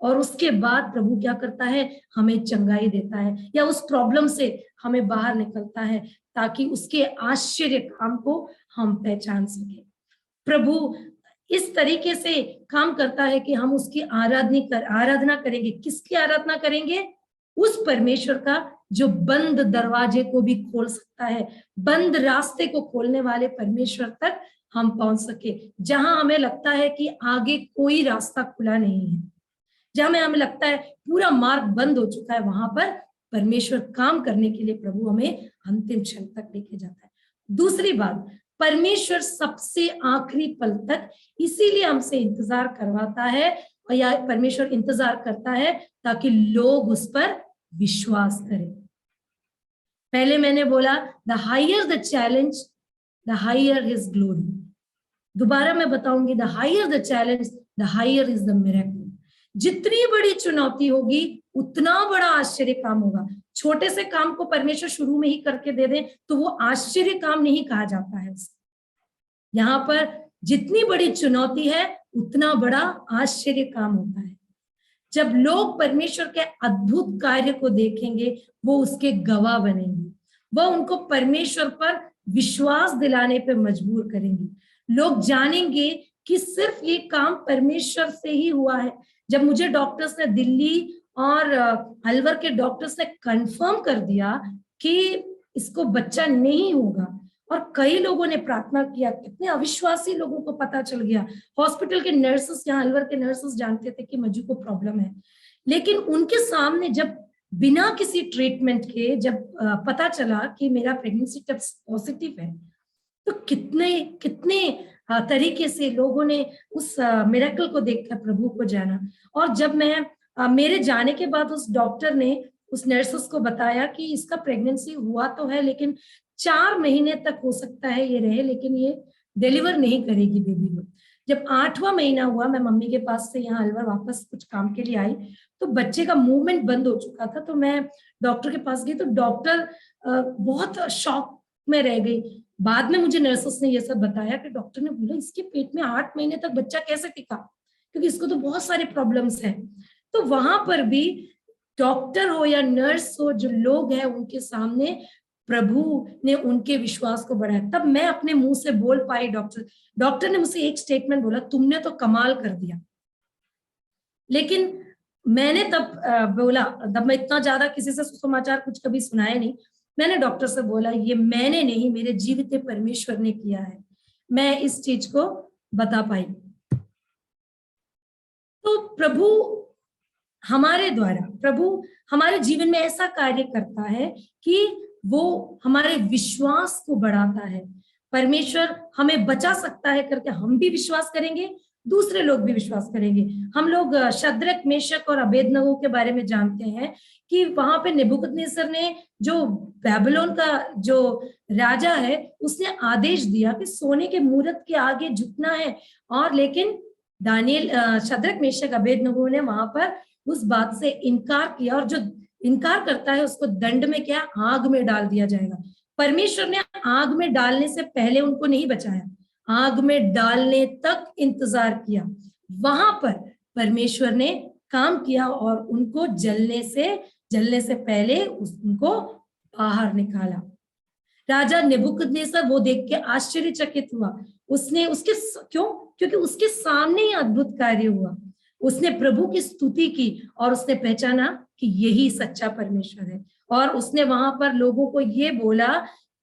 और उसके बाद प्रभु क्या करता है, हमें चंगाई देता है या उस प्रॉब्लम से हमें बाहर निकलता है ताकि उसके आश्चर्य काम को हम पहचान सके। प्रभु इस तरीके से काम करता है कि हम उसकी आराधना करेंगे। किसकी आराधना करेंगे? उस परमेश्वर का जो बंद दरवाजे को भी खोल सकता है, बंद रास्ते को खोलने वाले परमेश्वर तक हम पहुंच सके। जहां हमें लगता है कि आगे कोई रास्ता खुला नहीं है, जहां हमें लगता है पूरा मार्ग बंद हो चुका है, वहां पर परमेश्वर काम करने के लिए प्रभु हमें अंतिम क्षण तक लेके जाता है। दूसरी बात, परमेश्वर सबसे आखिरी पल तक इसीलिए हमसे इंतजार करवाता है, और या परमेश्वर इंतजार करता है ताकि लोग उस पर विश्वास करें। पहले मैंने बोला, the higher the challenge the higher his glory. दोबारा मैं बताऊंगी, the higher the challenge the higher is the miracle. जितनी बड़ी चुनौती होगी उतना बड़ा आश्चर्य काम होगा। छोटे से काम को परमेश्वर शुरू में ही करके दे दे तो वो आश्चर्य काम नहीं कहा जाता है। यहाँ पर जितनी बड़ी चुनौती है उतना बड़ा आश्चर्य काम होता है। जब लोग परमेश्वर के अद्भुत कार्य को देखेंगे वो उसके गवाह बनेंगे, वह उनको परमेश्वर पर विश्वास दिलाने पर मजबूर करेंगे। लोग जानेंगे कि सिर्फ ये काम परमेश्वर से ही हुआ है। जब मुझे डॉक्टर्स ने, दिल्ली और अलवर के डॉक्टर्स ने कंफर्म कर दिया कि इसको बच्चा नहीं होगा, और कई लोगों ने प्रार्थना किया, कितने अविश्वासी लोगों को पता चल गया। हॉस्पिटल के नर्सेस, यहाँ अलवर के नर्सेस जानते थे कि मजू को प्रॉब्लम है, लेकिन उनके सामने जब बिना किसी ट्रीटमेंट के जब पता चला कि मेरा प्रेगनेंसी टेस्ट पॉजिटिव है, तो कितने कितने तरीके से लोगों ने उस मिरेकल को देखकर प्रभु को जाना। और जब मैं मेरे जाने के बाद उस डॉक्टर ने उस नर्सेस को बताया कि इसका प्रेगनेंसी हुआ तो है, लेकिन 4 महीने तक हो सकता है ये रहे, लेकिन ये डिलीवर नहीं करेगी बेबी को। जब 8वां महीना हुआ, मैं मम्मी के पास से यहाँ अलवर वापस कुछ काम के लिए आई, तो बच्चे का मूवमेंट बंद हो चुका था। तो मैं डॉक्टर के पास गई, तो डॉक्टर बहुत शॉक में रह गई। बाद में मुझे नर्सेस ने ये सब बताया कि डॉक्टर ने बोला इसके पेट में 8 महीने तक बच्चा कैसे टिका, क्योंकि इसको तो बहुत सारे प्रॉब्लम्स हैं। तो वहां पर भी डॉक्टर हो या नर्स हो, जो लोग हैं उनके सामने प्रभु ने उनके विश्वास को बढ़ाया। तब मैं अपने मुंह से बोल पाई, डॉक्टर ने मुझसे एक स्टेटमेंट बोला, तुमने तो कमाल कर दिया। लेकिन मैंने तब बोला, तब मैं इतना ज्यादा किसी से सुसमाचार कुछ कभी सुनाया नहीं, मैंने डॉक्टर से बोला ये मैंने नहीं, मेरे जीवित परमेश्वर ने किया है, मैं इस चीज को बता पाई। तो प्रभु हमारे द्वारा, प्रभु हमारे जीवन में ऐसा कार्य करता है कि वो हमारे विश्वास को बढ़ाता है। परमेश्वर हमें बचा सकता है करके हम भी विश्वास करेंगे, दूसरे लोग भी विश्वास करेंगे। हम लोग शद्रक, मेशक और अबेदनगो के बारे में जानते हैं कि वहां पे नेबुकदनेस्सर ने, जो बेबीलोन का जो राजा है, उसने आदेश दिया कि सोने के मूर्त के आगे झुकना है। और लेकिन दानियल, शद्रक, मेशक, अबेदनगो ने वहां पर उस बात से इनकार किया, और जो इनकार करता है उसको दंड में क्या, आग में डाल दिया जाएगा। परमेश्वर ने आग में डालने से पहले उनको नहीं बचाया, आग में डालने तक इंतजार किया। वहां पर परमेश्वर ने काम किया और उनको जलने से पहले उनको बाहर निकाला। राजा नेबुकदनेस्सर वो देख के आश्चर्यचकित हुआ। उसने क्योंकि उसके सामने ही अद्भुत कार्य हुआ। उसने प्रभु की स्तुति की और उसने पहचाना कि यही सच्चा परमेश्वर है। और उसने वहां पर लोगों को ये बोला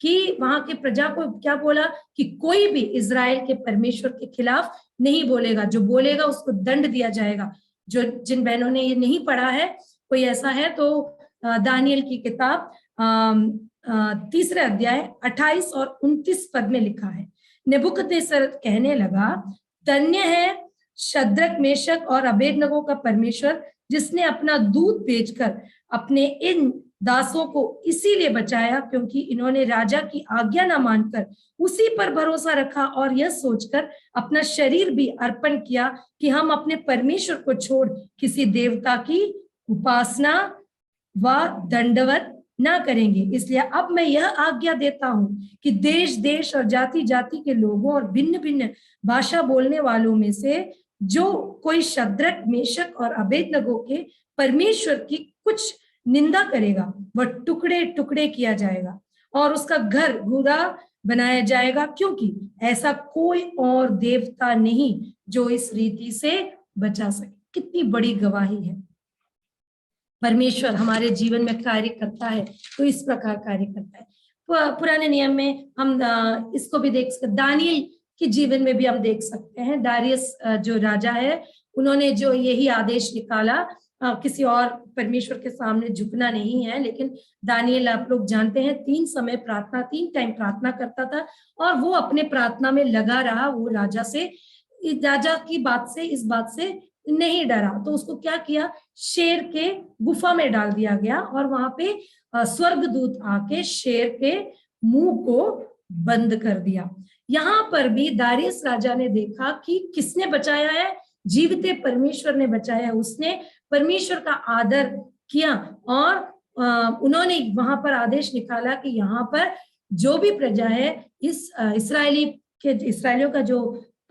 कि, वहां के प्रजा को क्या बोला कि कोई भी इजराइल के परमेश्वर के खिलाफ नहीं बोलेगा, जो बोलेगा उसको दंड दिया जाएगा। जिन बहनों ने ये नहीं पढ़ा है, कोई ऐसा है तो दानियल की किताब 3 अध्याय 28 और 29 पद में लिखा है। नेबुकदनेस्सर कहने लगा, धन्य है शद्रक, मेशक और अबेदनगो का परमेश्वर, जिसने अपना दूत भेजकर अपने इन दासों को इसीलिए बचाया क्योंकि इन्होंने राजा की आज्ञा न मानकर उसी पर भरोसा रखा और यह सोचकर अपना शरीर भी अर्पण किया कि हम अपने परमेश्वर को छोड़ किसी देवता की उपासना व दंडवत ना करेंगे। इसलिए अब मैं यह आज्ञा देता हूं कि देश देश और जाति जाति के लोगों और भिन्न भिन्न भाषा बोलने वालों में से जो कोई शद्रक, मेशक और अबेदनगो के परमेश्वर की कुछ निंदा करेगा, वह टुकड़े टुकड़े किया जाएगा और उसका घर घूरा बनाया जाएगा, क्योंकि ऐसा कोई और देवता नहीं जो इस रीति से बचा सके। कितनी बड़ी गवाही है। परमेश्वर हमारे जीवन में कार्य करता है तो इस प्रकार कार्य करता है। पुराने नियम में हम इसको भी देख सकते, दानियल के जीवन में भी हम देख सकते हैं। दारियस जो राजा है, उन्होंने जो यही आदेश निकाला, किसी और परमेश्वर के सामने झुकना नहीं है। लेकिन दानियल, आप लोग जानते हैं, 3 टाइम प्रार्थना करता था और वो अपने प्रार्थना में लगा रहा। वो राजा की बात से, इस बात से नहीं डरा, तो उसको क्या किया, शेर के गुफा में डाल दिया गया और वहां पे स्वर्गदूत आके शेर के मुंह को बंद कर दिया। यहाँ पर भी दारियस राजा ने देखा कि किसने बचाया है, जीवित परमेश्वर ने बचाया। उसने परमेश्वर का आदर किया और उन्होंने वहां पर आदेश निकाला कि यहाँ पर जो भी प्रजा है, इस इसराइलियों का जो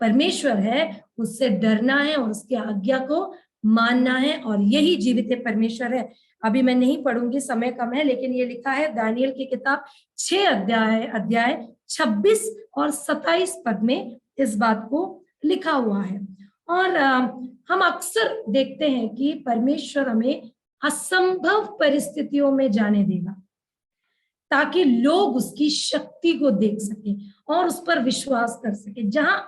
परमेश्वर है उससे डरना है और उसकी आज्ञा को मानना है, और यही जीवित परमेश्वर है। अभी मैं नहीं पढ़ूंगी, समय कम है, लेकिन ये लिखा है दानियल की किताब 6 अध्याय 26 और 27 पद में इस बात को लिखा हुआ है। और हम अक्सर देखते हैं कि परमेश्वर हमें असंभव परिस्थितियों में जाने देगा ताकि लोग उसकी शक्ति को देख सके और उस पर विश्वास कर सके। जहां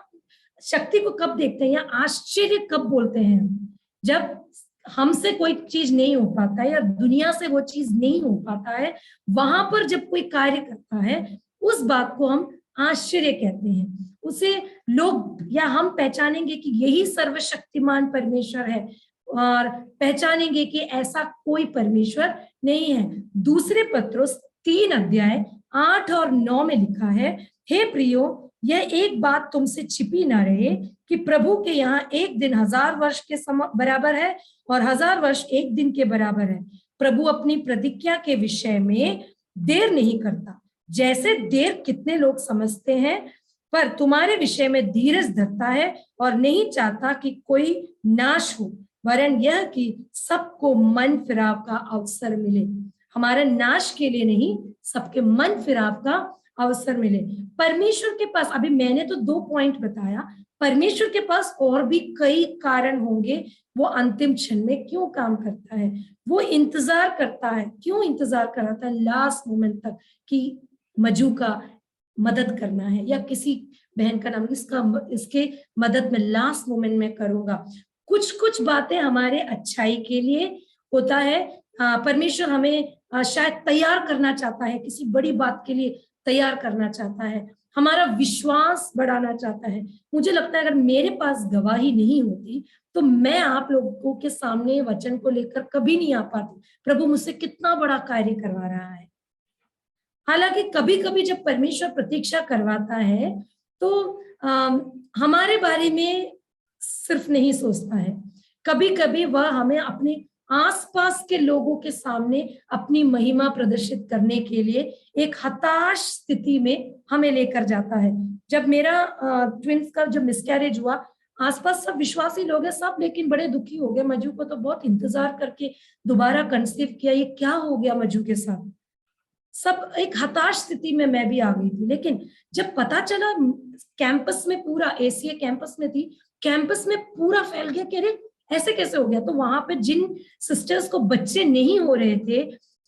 शक्ति को कब देखते हैं या आश्चर्य कब बोलते हैं, जब हमसे कोई चीज नहीं हो पाता है या दुनिया से वो चीज नहीं हो पाता है, वहां पर जब कोई कार्य करता है उस बात को हम आश्चर्य कहते हैं। उसे लोग या हम पहचानेंगे कि यही सर्वशक्तिमान परमेश्वर है और पहचानेंगे कि ऐसा कोई परमेश्वर नहीं है। दूसरे पत्रुस 3 अध्याय 8 और 9 में लिखा है, हे प्रियो, यह एक बात तुमसे छिपी ना रहे कि प्रभु के यहाँ एक दिन 1000 वर्ष के बराबर है और 1000 वर्ष एक दिन के बराबर है। प्रभु अपनी प्रतिज्ञा के विषय में देर नहीं करता, जैसे देर कितने लोग समझते हैं, पर तुम्हारे विषय में धीरज धरता है और नहीं चाहता कि कोई नाश हो, वरन यह कि सबको मन फिराव का अवसर मिले। हमारे नाश के लिए नहीं, सबके मन फिराव का अवसर मिले। परमेश्वर के पास, अभी मैंने तो 2 पॉइंट बताया, परमेश्वर के पास और भी कई कारण होंगे वो अंतिम क्षण में क्यों काम करता है। वो इंतजार करता है, क्यों इंतजार करता है लास्ट मोमेंट तक कि मजू का मदद करना है या किसी बहन का नाम इसके मदद में लास्ट मोमेंट में करूंगा। कुछ कुछ बातें हमारे अच्छाई के लिए होता है। परमेश्वर हमें शायद तैयार करना चाहता है, किसी बड़ी बात के लिए तैयार करना चाहता है, हमारा विश्वास बढ़ाना चाहता है। मुझे लगता है अगर मेरे पास गवाही नहीं होती तो मैं आप लोगों के सामने वचन को लेकर कभी नहीं आ पाती। प्रभु मुझसे कितना बड़ा कार्य करवा रहा है। हालांकि कभी कभी जब परमेश्वर प्रतीक्षा करवाता है तो हमारे बारे में सिर्फ नहीं सोचता है, कभी कभी वह हमें अपने आसपास के लोगों के सामने अपनी महिमा प्रदर्शित करने के लिए एक हताश स्थिति में हमें लेकर जाता है। जब मेरा ट्विंस का जब मिसकैरेज हुआ, आसपास सब विश्वासी लोग हैं सब, लेकिन बड़े दुखी हो गए। मजू को तो बहुत इंतजार करके दोबारा कंसीव किया, ये क्या हो गया मजू के साथ, सब एक हताश स्थिति में मैं भी आ गई थी। लेकिन जब पता चला कैंपस में, पूरा एसीए कैंपस में थी, कैंपस में पूरा फैल गया कि अरे ऐसे कैसे हो गया। तो वहां पे जिन सिस्टर्स को बच्चे नहीं हो रहे थे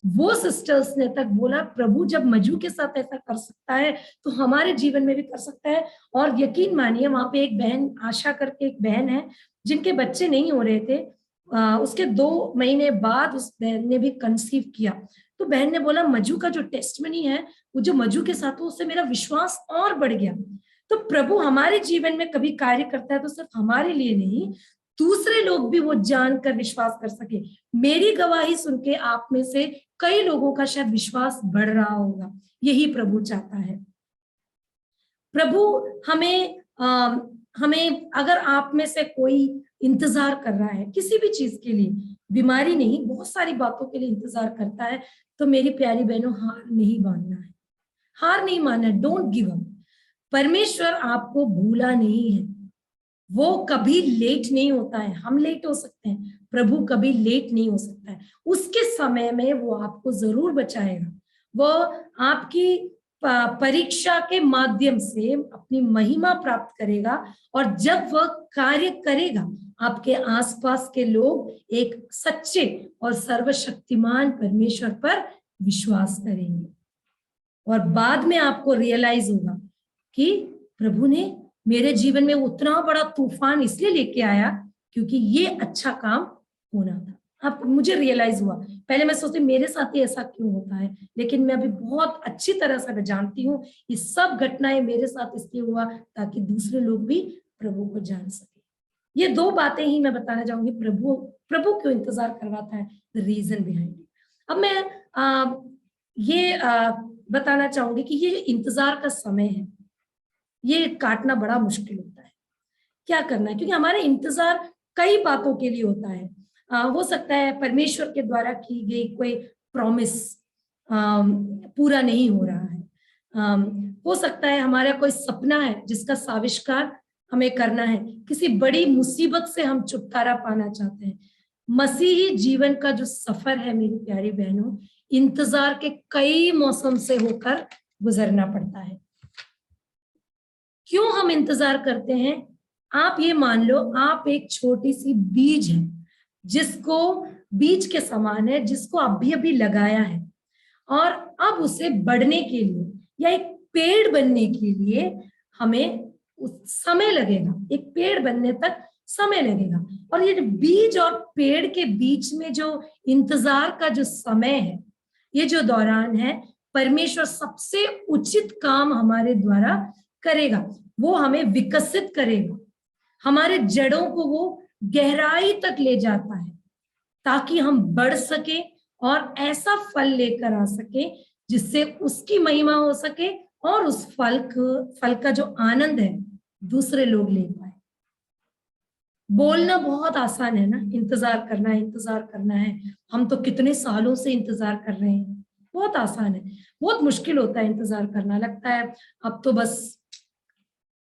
वो सिस्टर्स ने तक बोला प्रभु जब मजू के साथ ऐसा कर सकता है तो हमारे जीवन में भी कर सकता है। और यकीन मानिए वहां पे एक बहन, आशा करके एक बहन है, जिनके बच्चे नहीं हो रहे थे, उसके 2 महीने बाद उस बहन ने भी कंसीव किया। तो बहन ने बोला मजू का जो टेस्टमनी है वो जो मजू के साथ हो उससे मेरा विश्वास और बढ़ गया। तो प्रभु हमारे जीवन में कभी कार्य करता है तो सिर्फ हमारे लिए नहीं, दूसरे लोग भी वो जानकर विश्वास कर सके। मेरी गवाही सुन के आप में से कई लोगों का शायद विश्वास बढ़ रहा होगा, यही प्रभु चाहता है। प्रभु हमें अगर आप में से कोई इंतजार कर रहा है किसी भी चीज के लिए, बीमारी नहीं, बहुत सारी बातों के लिए इंतजार करता है, तो मेरी प्यारी बहनों हार नहीं मानना है, हार नहीं मानना है। Don't give up. परमेश्वर आपको भूला नहीं है, वो कभी लेट नहीं होता है। हम लेट हो सकते हैं, प्रभु कभी लेट नहीं हो सकता है। उसके समय में वो आपको जरूर बचाएगा। वो आपकी परीक्षा के माध्यम से अपनी महिमा प्राप्त करेगा और जब वह कार्य करेगा आपके आसपास के लोग एक सच्चे और सर्वशक्तिमान परमेश्वर पर विश्वास करेंगे और बाद में आपको रियलाइज होगा कि प्रभु ने मेरे जीवन में उतना बड़ा तूफान इसलिए लेके आया क्योंकि ये अच्छा काम होना था। अब मुझे रियलाइज हुआ, पहले मैं सोचती मेरे साथ ही ऐसा क्यों होता है, लेकिन मैं अभी बहुत अच्छी तरह से जानती हूँ ये सब घटनाएं मेरे साथ इसलिए हुआ ताकि दूसरे लोग भी प्रभु को जान सके। ये 2 बातें ही मैं बताना चाहूंगी, प्रभु क्यों इंतजार करवाता है, द रीजन बिहाइंड इट। अब मैं ये बताना चाहूंगी कि ये इंतजार का समय है, ये काटना बड़ा मुश्किल होता है। क्या करना है, क्योंकि हमारे इंतजार कई बातों के लिए होता है। हो सकता है परमेश्वर के द्वारा की गई कोई प्रॉमिस पूरा नहीं हो रहा है, हो सकता है हमारा कोई सपना है जिसका साविष्कार हमें करना है, किसी बड़ी मुसीबत से हम छुटकारा पाना चाहते हैं। मसीही जीवन का जो सफर है मेरी प्यारी बहनों, इंतजार के कई मौसम से होकर गुजरना पड़ता है। क्यों हम इंतजार करते हैं? आप ये मान लो आप एक छोटी सी बीज है, जिसको बीज के समान है, जिसको अभी अभी लगाया है और अब उसे बढ़ने के लिए या एक पेड़ बनने के लिए हमें समय लगेगा। एक पेड़ बनने तक समय लगेगा। और ये बीज और पेड़ के बीच में जो इंतजार का जो समय है, ये जो दौरान है, परमेश्वर सबसे उचित काम हमारे द्वारा करेगा। वो हमें विकसित करेगा, हमारे जड़ों को वो गहराई तक ले जाता है ताकि हम बढ़ सके और ऐसा फल लेकर आ सके जिससे उसकी महिमा हो सके और उस फल का जो आनंद है दूसरे लोग ले पाए। बोलना बहुत आसान है ना, इंतजार करना है। हम तो कितने सालों से इंतजार कर रहे हैं, बहुत आसान है। बहुत मुश्किल होता है इंतजार करना, लगता है अब तो बस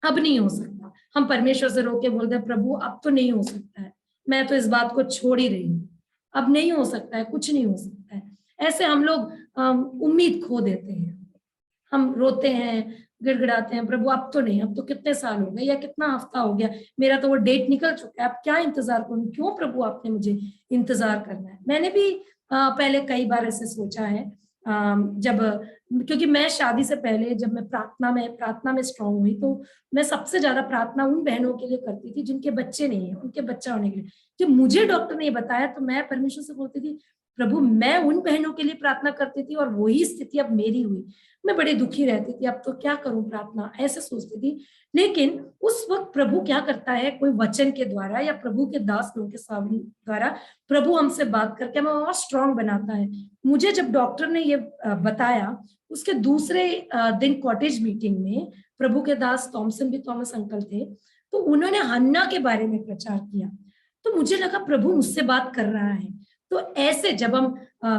अब नहीं हो सकता। हम परमेश्वर से रोके बोलते हैं प्रभु अब तो नहीं हो सकता है, मैं तो इस बात को छोड़ ही रही हूँ, अब नहीं हो सकता है, कुछ नहीं हो सकता है। ऐसे हम लोग उम्मीद खो देते हैं, हम रोते हैं, गिड़गिड़ाते हैं, प्रभु अब तो नहीं, अब तो कितने साल हो गए या कितना हफ्ता हो गया, मेरा तो वो डेट निकल चुका है, अब क्या इंतजार करूं, क्यों प्रभु आपने मुझे इंतजार करना है। मैंने भी पहले कई बार ऐसे सोचा है, जब क्योंकि मैं शादी से पहले जब मैं प्रार्थना में स्ट्रांग हुई तो मैं सबसे ज्यादा प्रार्थना उन बहनों के लिए करती थी जिनके बच्चे नहीं है, उनके बच्चा होने के लिए। जब मुझे डॉक्टर ने बताया तो मैं परमेश्वर से बोलती थी प्रभु मैं उन बहनों के लिए प्रार्थना करती थी और वही स्थिति अब मेरी हुई, मैं बड़ी दुखी रहती थी, अब तो क्या करूं प्रार्थना, ऐसे सोचती थी। लेकिन उस वक्त प्रभु क्या करता है, कोई वचन के द्वारा या प्रभु के दास लोगों के द्वारा प्रभु हमसे बात करके हमें और स्ट्रांग बनाता है। मुझे जब डॉक्टर ने ये बताया, उसके दूसरे दिन कॉटेज मीटिंग में प्रभु के दास थॉमस अंकल थे, तो उन्होंने हन्ना के बारे में प्रचार किया। तो मुझे लगा प्रभु मुझसे बात कर रहा है। तो ऐसे जब हम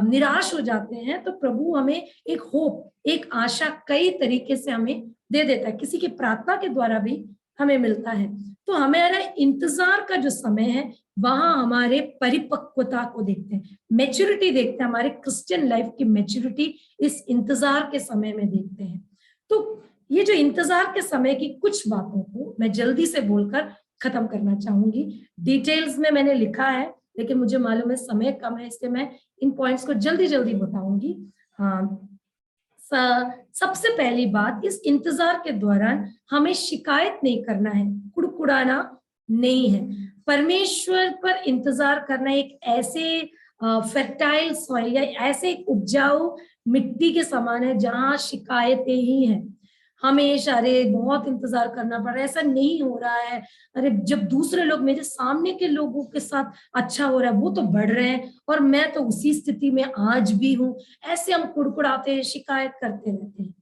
निराश हो जाते हैं तो प्रभु हमें एक होप, एक आशा कई तरीके से हमें दे देता है, किसी की प्रार्थना के द्वारा भी हमें मिलता है। तो हमारा इंतजार का जो समय है वहां हमारे परिपक्वता को देखते हैं, मैच्योरिटी देखते हैं, हमारे क्रिश्चियन लाइफ की मैच्योरिटी इस इंतजार के समय में देखते हैं। तो ये जो इंतजार के समय की कुछ बातों को मैं जल्दी से बोलकर खत्म करना चाहूंगी। डिटेल्स में मैंने लिखा है लेकिन मुझे मालूम है समय कम है, इसलिए मैं इन पॉइंट्स को जल्दी जल्दी बताऊंगी। सबसे पहली बात, इस इंतजार के दौरान हमें शिकायत नहीं करना है, कुड़कुड़ाना नहीं है। परमेश्वर पर इंतजार करना एक ऐसे फर्टाइल सॉइल या ऐसे एक उपजाऊ मिट्टी के समान है जहां शिकायतें ही हैं। हमेशा अरे बहुत इंतजार करना पड़ रहा है, ऐसा नहीं हो रहा है, अरे जब दूसरे लोग मेरे सामने के लोगों के साथ अच्छा हो रहा है, वो तो बढ़ रहे हैं और मैं तो उसी स्थिति में आज भी हूं। ऐसे हम कुड़कुड़ाते हैं, शिकायत करते रहते हैं।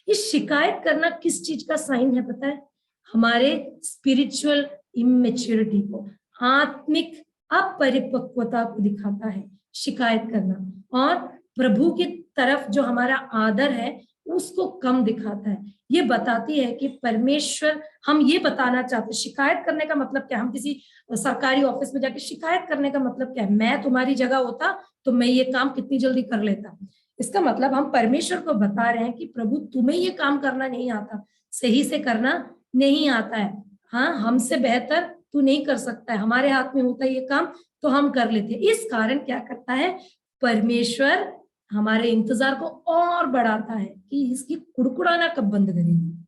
ये शिकायत करना किस चीज का साइन है पता है? हमारे स्पिरिचुअल इमेच्योरिटी को, आत्मिक अपरिपक्वता को दिखाता है शिकायत करना, और प्रभु की तरफ जो हमारा आदर है उसको कम दिखाता है। ये बताती है कि परमेश्वर, हम ये बताना चाहते, शिकायत करने का मतलब क्या? हम किसी सरकारी ऑफिस में जाके शिकायत करने का मतलब क्या है? मैं तुम्हारी जगह होता तो मैं ये काम कितनी जल्दी कर लेता। इसका मतलब हम परमेश्वर को बता रहे हैं कि प्रभु तुम्हें ये काम करना नहीं आता, सही से करना नहीं आता है, हाँ हमसे बेहतर तू नहीं कर सकता है, हमारे हाथ में होता है ये काम तो हम कर लेते हैं। इस कारण क्या करता है परमेश्वर, हमारे इंतजार को और बढ़ाता है कि इसकी कुड़कुड़ाना कब बंद करेगी,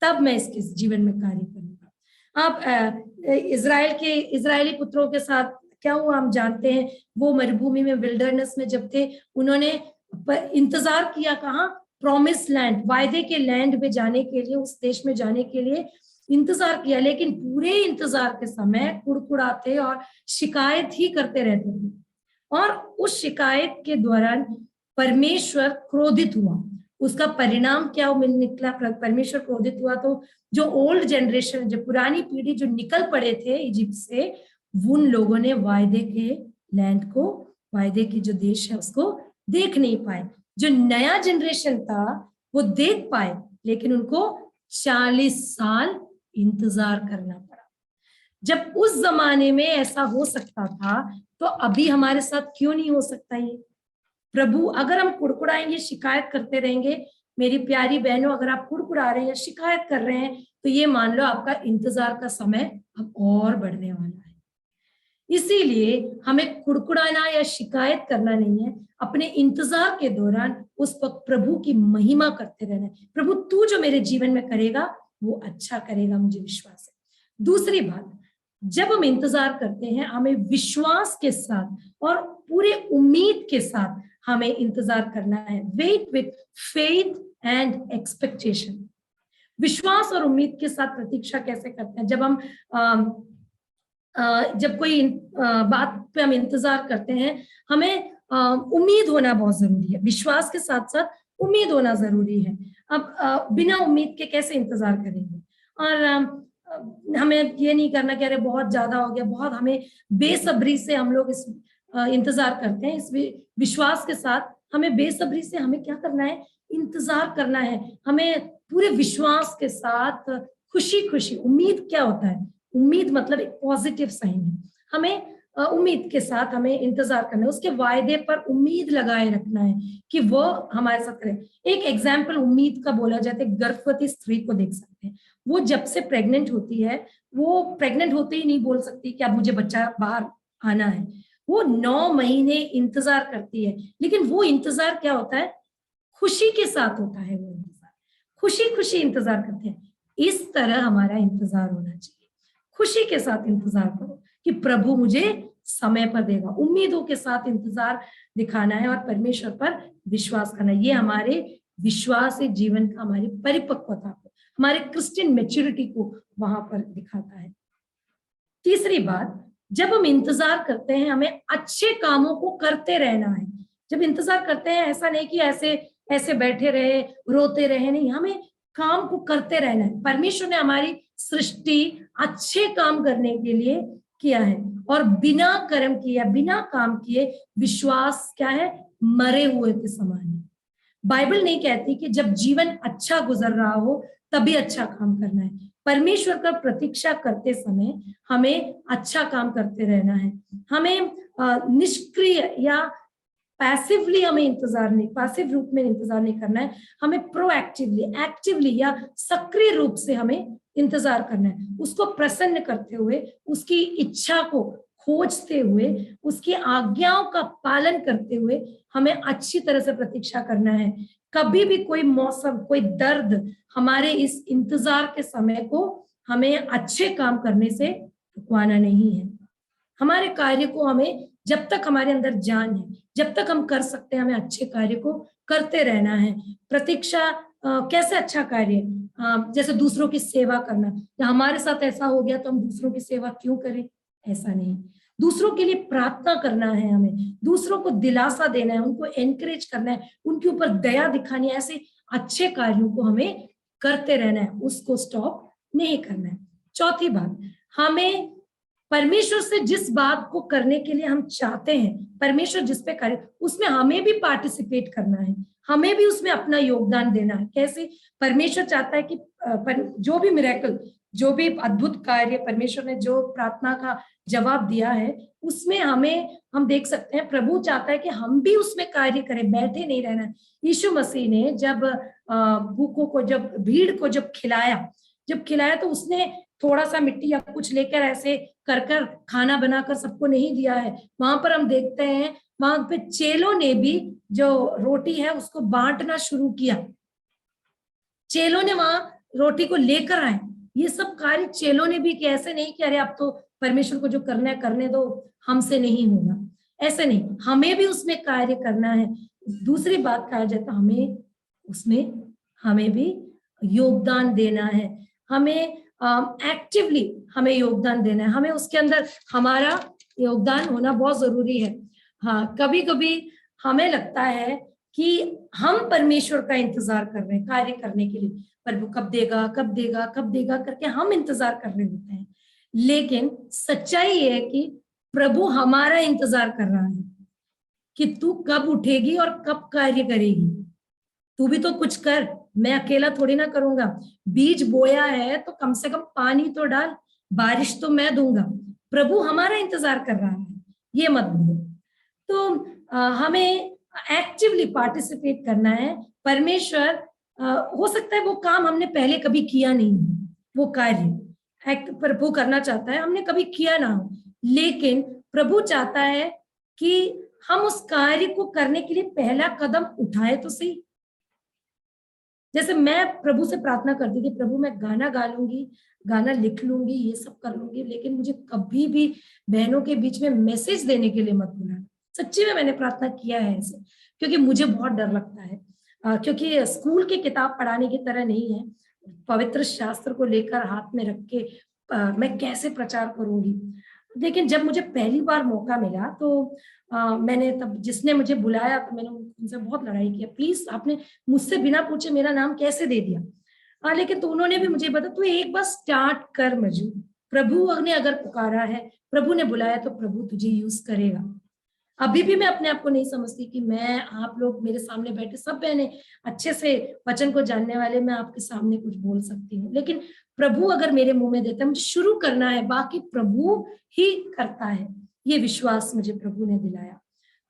तब मैं इसके जीवन में कार्य करूंगा। आप इजरायली पुत्रों के साथ क्या हुआ हम जानते हैं। वो मरुभूमि में, विल्डरनेस में जब थे, उन्होंने इंतजार किया, कहाँ? प्रॉमिस लैंड, वायदे के लैंड में जाने के लिए, उस देश में जाने के लिए इंतजार किया, लेकिन पूरे इंतजार के समय कुड़कुड़ाते और शिकायत ही करते रहते थे। और उस शिकायत के दौरान परमेश्वर क्रोधित हुआ। उसका परिणाम क्या निकला? परमेश्वर क्रोधित हुआ तो जो ओल्ड जनरेशन, जो पुरानी पीढ़ी जो निकल पड़े थे इजिप्ट से, उन लोगों ने वायदे के लैंड को, वायदे की जो देश है उसको देख नहीं पाए। जो नया जनरेशन था वो देख पाए, लेकिन उनको 40 साल इंतजार करना पड़ा। जब उस जमाने में ऐसा हो सकता था तो अभी हमारे साथ क्यों नहीं हो सकता ये? प्रभु, अगर हम कुड़कुड़ाएंगे, शिकायत करते रहेंगे, मेरी प्यारी बहनों, अगर आप कुड़कुड़ा रहे हैं, शिकायत कर रहे हैं, तो ये मान लो आपका इंतजार का समय अब और बढ़ने वाला है। इसीलिए हमें कुड़कुड़ाना या शिकायत करना नहीं है। अपने इंतजार के दौरान उस वक्त प्रभु की महिमा करते रहना है। प्रभु तू जो मेरे जीवन में करेगा वो अच्छा करेगा, मुझे विश्वास है। दूसरी बात, जब हम इंतजार करते हैं हमें विश्वास के साथ और पूरे उम्मीद के साथ हमें इंतजार करना है। Wait with faith and expectation. विश्वास और उम्मीद के साथ प्रतीक्षा कैसे करते हैं? जब हम जब कोई बात पे हम इंतजार करते हैं, हमें उम्मीद होना बहुत जरूरी है। विश्वास के साथ साथ उम्मीद होना जरूरी है। अब बिना उम्मीद के कैसे इंतजार करेंगे? और हमें ये नहीं करना कि अरे बहुत ज्यादा हो गया, बहुत हमें बेसब्री से हम लोग इस इंतजार करते हैं। इस विश्वास के साथ हमें बेसब्री से हमें क्या करना है? इंतजार करना है। हमें पूरे विश्वास के साथ खुशी खुशी, उम्मीद क्या होता है? उम्मीद मतलब एक पॉजिटिव साइन है। हमें उम्मीद के साथ हमें इंतजार करना है, उसके वायदे पर उम्मीद लगाए रखना है कि वो हमारे साथ करे। एक एग्जाम्पल उम्मीद का बोला जाता है, गर्भवती स्त्री को देख सकते हैं। वो जब से प्रेग्नेंट होती है, वो प्रेग्नेंट होते ही नहीं बोल सकती कि अब मुझे बच्चा बाहर आना है। वो 9 महीने इंतजार करती है, लेकिन वो इंतजार क्या होता है? खुशी के साथ होता है। वो इंतजार खुशी खुशी इंतजार करते हैं। इस तरह हमारा इंतजार होना चाहिए। खुशी के साथ इंतजार करो कि प्रभु मुझे समय पर देगा। उम्मीदों के साथ इंतजार दिखाना है और परमेश्वर पर विश्वास करना। ये हमारे विश्वासी जीवन का, हमारी परिपक्वता को, हमारे क्रिश्चियन मैच्योरिटी को वहां पर दिखाता है। तीसरी बात, जब हम इंतजार करते हैं हमें अच्छे कामों को करते रहना है। जब इंतजार करते हैं ऐसा नहीं कि ऐसे ऐसे बैठे रहे, रोते रहे, नहीं, हमें काम को करते रहना है। परमेश्वर ने हमारी सृष्टि अच्छे काम करने के लिए किया है और बिना कर्म किया, बिना काम किए विश्वास क्या है? मरे हुए के समान है। बाइबल नहीं कहती कि जब जीवन अच्छा गुजर रहा हो तभी अच्छा काम करना है। परमेश्वर का प्रतीक्षा करते समय हमें अच्छा काम करते रहना है। हमें निष्क्रिय या पैसिवली हमें इंतजार नहीं, पैसिव रूप में इंतजार नहीं करना है। हमें प्रोएक्टिवली, एक्टिवली या सक्रिय रूप से हमें इंतजार करना है। उसको प्रसन्न करते हुए, उसकी इच्छा को खोजते हुए, उसकी आज्ञाओं का पालन करते हुए हमें अच्छी तरह से प्रतीक्षा करना है। कभी भी कोई मौसम, कोई दर्द हमारे इस इंतजार के समय को हमें अच्छे काम करने से रुकवाना नहीं है। हमारे कार्य को हमें, जब तक हमारे अंदर जान है, जब तक हम कर सकते हैं, हमें अच्छे कार्य को करते रहना है। प्रतीक्षा कैसे अच्छा कार्य? जैसे दूसरों की सेवा करना। या हमारे साथ ऐसा हो गया तो हम दूसरों की सेवा क्यों करें? ऐसा नहीं। दूसरों के लिए प्रार्थना करना है, हमें दूसरों को दिलासा देना है, उनको एनकरेज करना है, उनके ऊपर दया दिखानी है। ऐसे अच्छे कार्यों को हमें करते रहना है, उसको स्टॉप नहीं करना है। चौथी बात, हमें परमेश्वर से जिस बात को करने के लिए हम चाहते हैं, परमेश्वर जिस पे करे, उसमें हमें भी पार्टिसिपेट करना है, हमें भी उसमें अपना योगदान देना है। कैसे? परमेश्वर चाहता है कि जो भी मिरेकल, जो भी अद्भुत कार्य परमेश्वर ने जो प्रार्थना का जवाब दिया है, उसमें हम देख सकते हैं प्रभु चाहता है कि हम भी उसमें कार्य करें, बैठे नहीं रहना। यीशु मसीह ने जब भूखों को, जब भीड़ को जब खिलाया तो उसने थोड़ा सा मिट्टी या कुछ लेकर ऐसे कर खाना बनाकर सबको नहीं दिया है। वहां पर हम देखते हैं, वहां पे चेलों ने भी जो रोटी है उसको बांटना शुरू किया। चेलों ने वहां रोटी को लेकर आए। ये सब कार्य चेलों ने भी किया। ऐसे नहीं कि अरे अब तो परमेश्वर को जो करना है करने दो, हमसे नहीं होगा, ऐसे नहीं, हमें भी उसमें कार्य करना है। दूसरी बात कहा जाता, हमें भी योगदान देना है। हमें एक्टिवली हमें योगदान देना है। हमें उसके अंदर हमारा योगदान होना बहुत जरूरी है। हाँ, कभी कभी हमें लगता है कि हम परमेश्वर का इंतजार कर रहे हैं कार्य करने के लिए, प्रभु कब देगा कब देगा कब देगा करके हम इंतजार कर रहे होते हैं। लेकिन सच्चाई ये है कि प्रभु हमारा इंतजार कर रहा है कि तू कब उठेगी और कब कार्य करेगी। तू भी तो कुछ कर, मैं अकेला थोड़ी ना करूंगा। बीज बोया है तो कम से कम पानी तो डाल, बारिश तो मैं दूंगा। प्रभु हमारा इंतजार कर रहा है, ये मत भूलो। तो हमें एक्टिवली पार्टिसिपेट करना है। परमेश्वर, हो सकता है वो काम हमने पहले कभी किया नहीं, वो कार्य प्रभु करना चाहता है, हमने कभी किया ना हो, लेकिन प्रभु चाहता है कि हम उस कार्य को करने के लिए पहला कदम उठाए तो सही। जैसे मैं प्रभु से प्रार्थना करती थी, प्रभु मैं गाना गा लूंगी, गाना लिख लूंगी, ये सब कर लूंगी, लेकिन मुझे कभी भी बहनों के बीच में मैसेज देने के लिए मत बुलाना। सच्ची में मैंने प्रार्थना किया है ऐसे, क्योंकि मुझे बहुत डर लगता है, क्योंकि स्कूल की किताब पढ़ाने की तरह नहीं है। पवित्र शास्त्र को लेकर हाथ में रख के मैं कैसे प्रचार करूंगी। लेकिन जब मुझे पहली बार मौका मिला तो मैंने तब जिसने मुझे बुलाया तो मैंने उनसे बहुत लड़ाई किया, प्लीज आपने मुझसे बिना पूछे मेरा नाम कैसे दे दिया। लेकिन तो उन्होंने भी मुझे बताया तो एक बार स्टार्ट कर मजू, प्रभु ने अगर पुकारा है, प्रभु ने बुलाया तो प्रभु तुझे यूज करेगा। अभी भी मैं अपने आप को नहीं समझती कि मैं, आप लोग मेरे सामने बैठे सब बहनें अच्छे से वचन को जानने वाले, मैं आपके सामने कुछ बोल सकती हूँ, लेकिन प्रभु अगर मेरे मुंह में देता है, मुझे शुरू करना है, बाकी प्रभु ही करता है। ये विश्वास मुझे प्रभु ने दिलाया,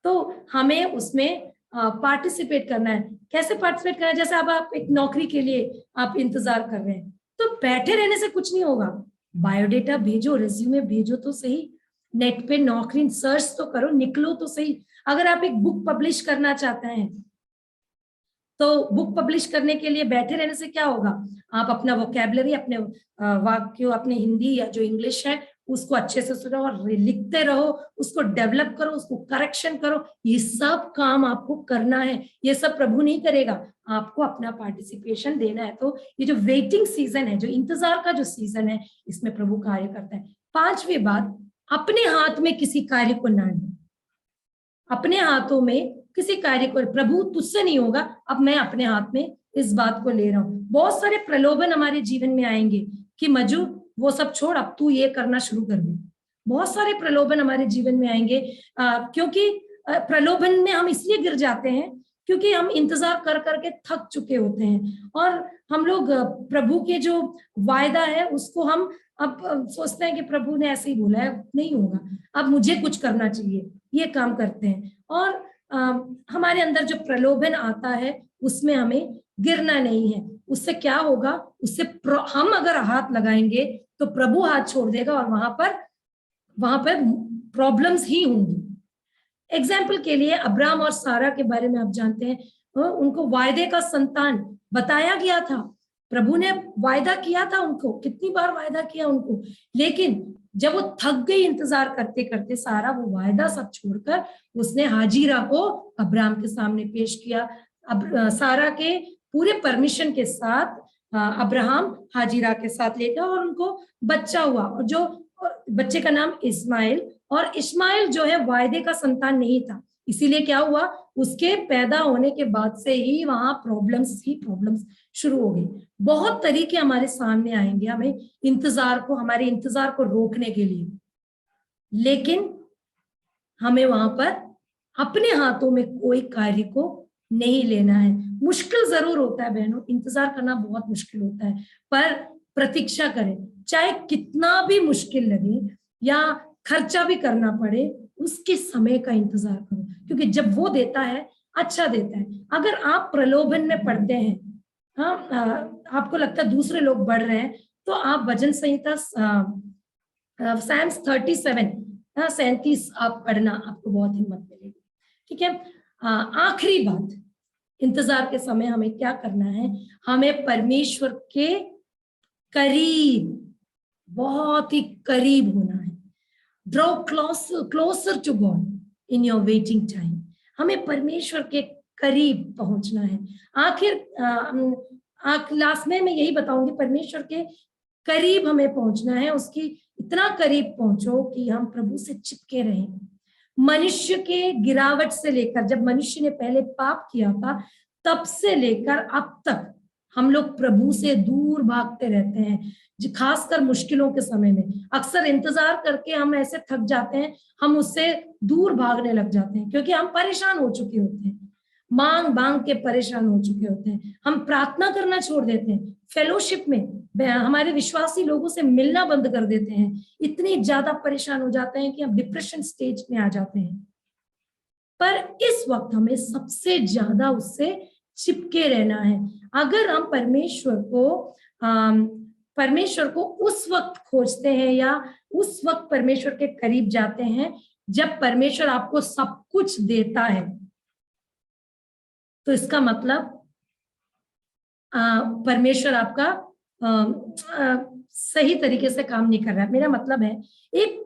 तो हमें उसमें पार्टिसिपेट करना है। कैसे पार्टिसिपेट करना है? जैसे अब आप एक नौकरी के लिए आप इंतजार कर रहे हैं, तो बैठे रहने से कुछ नहीं होगा, बायोडेटा भेजो, रेज्यूमे भेजो तो सही, नेट पे नौकरी सर्च तो करो, निकलो तो सही। अगर आप एक बुक पब्लिश करना चाहते हैं तो बुक पब्लिश करने के लिए बैठे रहने से क्या होगा? आप अपना वोकैबुलरी, अपने वाक्य, अपने हिंदी या जो इंग्लिश है उसको अच्छे से सुनो और लिखते रहो, उसको डेवलप करो, उसको करेक्शन करो। ये सब काम आपको करना है, ये सब प्रभु नहीं करेगा, आपको अपना पार्टिसिपेशन देना है। तो ये जो वेटिंग सीजन है, जो इंतजार का जो सीजन है, इसमें प्रभु कार्य करता है। पांचवी बात, अपने हाथ में किसी कार्य को ना लें। अपने हाथों में किसी कार्य को, प्रभु तुझसे नहीं होगा, अब मैं अपने हाथ में इस बात को ले रहा हूं। बहुत सारे प्रलोभन हमारे जीवन में आएंगे कि मजू वो सब छोड़, अब तू ये करना शुरू कर दे। बहुत सारे प्रलोभन हमारे जीवन में आएंगे, क्योंकि प्रलोभन में हम इसलिए गिर जाते हैं क्योंकि हम इंतजार कर करके थक चुके होते हैं, और हम लोग प्रभु के जो वायदा है उसको हम अब सोचते हैं कि प्रभु ने ऐसे ही बोला है, नहीं होगा, अब मुझे कुछ करना चाहिए, ये काम करते हैं। और हमारे अंदर जो प्रलोभन आता है उसमें हमें गिरना नहीं है। उससे क्या होगा? उससे हम अगर हाथ लगाएंगे तो प्रभु हाथ छोड़ देगा और वहां पर प्रॉब्लम्स ही होंगी। एग्जाम्पल के लिए अब्राहम और सारा के बारे में आप जानते हैं, उनको वायदे का संतान बताया गया था, प्रभु ने वायदा किया था उनको, कितनी बार वायदा किया उनको, लेकिन जब वो थक गई इंतजार करते करते, सारा वो वायदा सब छोड़कर उसने हाजिरा को अब्राहम के सामने पेश किया। अब सारा के पूरे परमिशन के साथ अब्राहम हाजिरा के साथ ले गया और उनको बच्चा हुआ, और जो बच्चे का नाम इस्माइल, और इस्माइल जो है वायदे का संतान नहीं था, इसीलिए क्या हुआ, उसके पैदा होने के बाद से ही वहां प्रॉब्लम्स शुरू हो गई। बहुत तरीके हमारे सामने आएंगे हमें हमारे इंतजार को रोकने के लिए, लेकिन हमें वहां पर अपने हाथों में कोई कार्य को नहीं लेना है। मुश्किल जरूर होता है बहनों, इंतजार करना बहुत मुश्किल होता है, पर प्रतीक्षा करें, चाहे कितना भी मुश्किल लगे या खर्चा भी करना पड़े, उसके समय का इंतजार करो, क्योंकि जब वो देता है अच्छा देता है। अगर आप प्रलोभन में पड़ते हैं, आपको लगता है दूसरे लोग बढ़ रहे हैं, तो आप वचन संहिता Psalms 37 आप पढ़ना, आपको बहुत हिम्मत मिलेगी। ठीक है। आखिरी बात, इंतजार के समय हमें क्या करना है? हमें परमेश्वर के करीब, बहुत ही करीब होना है। Draw closer to God in your waiting time. हमें परमेश्वर के करीब पहुंचना है। लास्ट में मैं यही बताऊंगी, परमेश्वर के करीब हमें पहुंचना है, उसकी इतना करीब पहुंचो कि हम प्रभु से चिपके रहें। मनुष्य के गिरावट से लेकर, जब मनुष्य ने पहले पाप किया था, तब से लेकर अब तक हम लोग प्रभु से दूर भागते रहते हैं, खासकर मुश्किलों के समय में। अक्सर इंतजार करके हम ऐसे थक जाते हैं, हम उससे दूर भागने लग जाते हैं, क्योंकि हम परेशान हो चुके होते हैं, मांग के परेशान हो चुके होते हैं। हम प्रार्थना करना छोड़ देते हैं, फेलोशिप में हमारे विश्वासी लोगों से मिलना बंद कर देते हैं, इतनी ज्यादा परेशान हो जाते हैं कि हम डिप्रेशन स्टेज में आ जाते हैं। पर इस वक्त हमें सबसे ज्यादा उससे चिपके रहना है। अगर हम परमेश्वर को उस वक्त खोजते हैं या उस वक्त परमेश्वर के करीब जाते हैं जब परमेश्वर आपको सब कुछ देता है, तो इसका मतलब परमेश्वर आपका सही तरीके से काम नहीं कर रहा है। मेरा मतलब है एक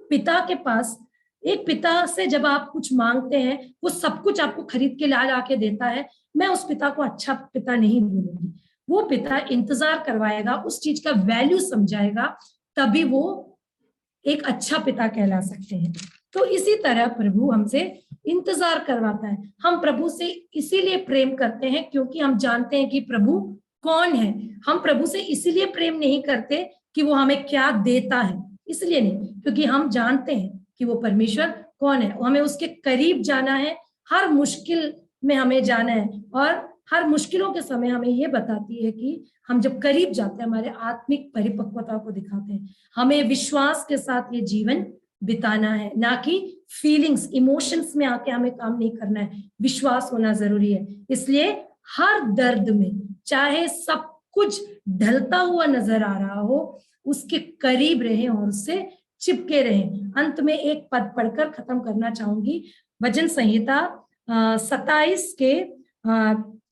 पिता से जब आप कुछ मांगते हैं, वो सब कुछ आपको खरीद के ला के देता है, मैं उस पिता को अच्छा पिता नहीं बोलूंगी। वो पिता इंतजार करवाएगा, उस चीज का वैल्यू समझाएगा, तभी वो एक अच्छा पिता कहला सकते हैं। तो इसी तरह प्रभु हमसे इंतजार करवाता है। हम प्रभु से इसीलिए प्रेम करते हैं क्योंकि हम जानते हैं कि प्रभु कौन है। हम प्रभु से इसीलिए प्रेम नहीं करते कि वो हमें क्या देता है, इसलिए नहीं, क्योंकि हम जानते हैं कि वो परमेश्वर कौन है। हमें उसके करीब जाना है, हर मुश्किल में हमें जाना है, और हर मुश्किलों के समय हमें ये बताती है कि हम जब करीब जाते हैं, हमारे आत्मिक परिपक्वता को दिखाते हैं। हमें विश्वास के साथ ये जीवन बिताना है, ना कि फीलिंग्स, इमोशंस में आके हमें काम नहीं करना है। विश्वास होना जरूरी है। इसलिए हर दर्द में, चाहे सब कुछ ढलता हुआ नजर आ रहा हो, उसके करीब रहें और उससे चिपके रहें। अंत में एक पद पढ़कर खत्म करना चाहूंगी। वचन संहिता 27 के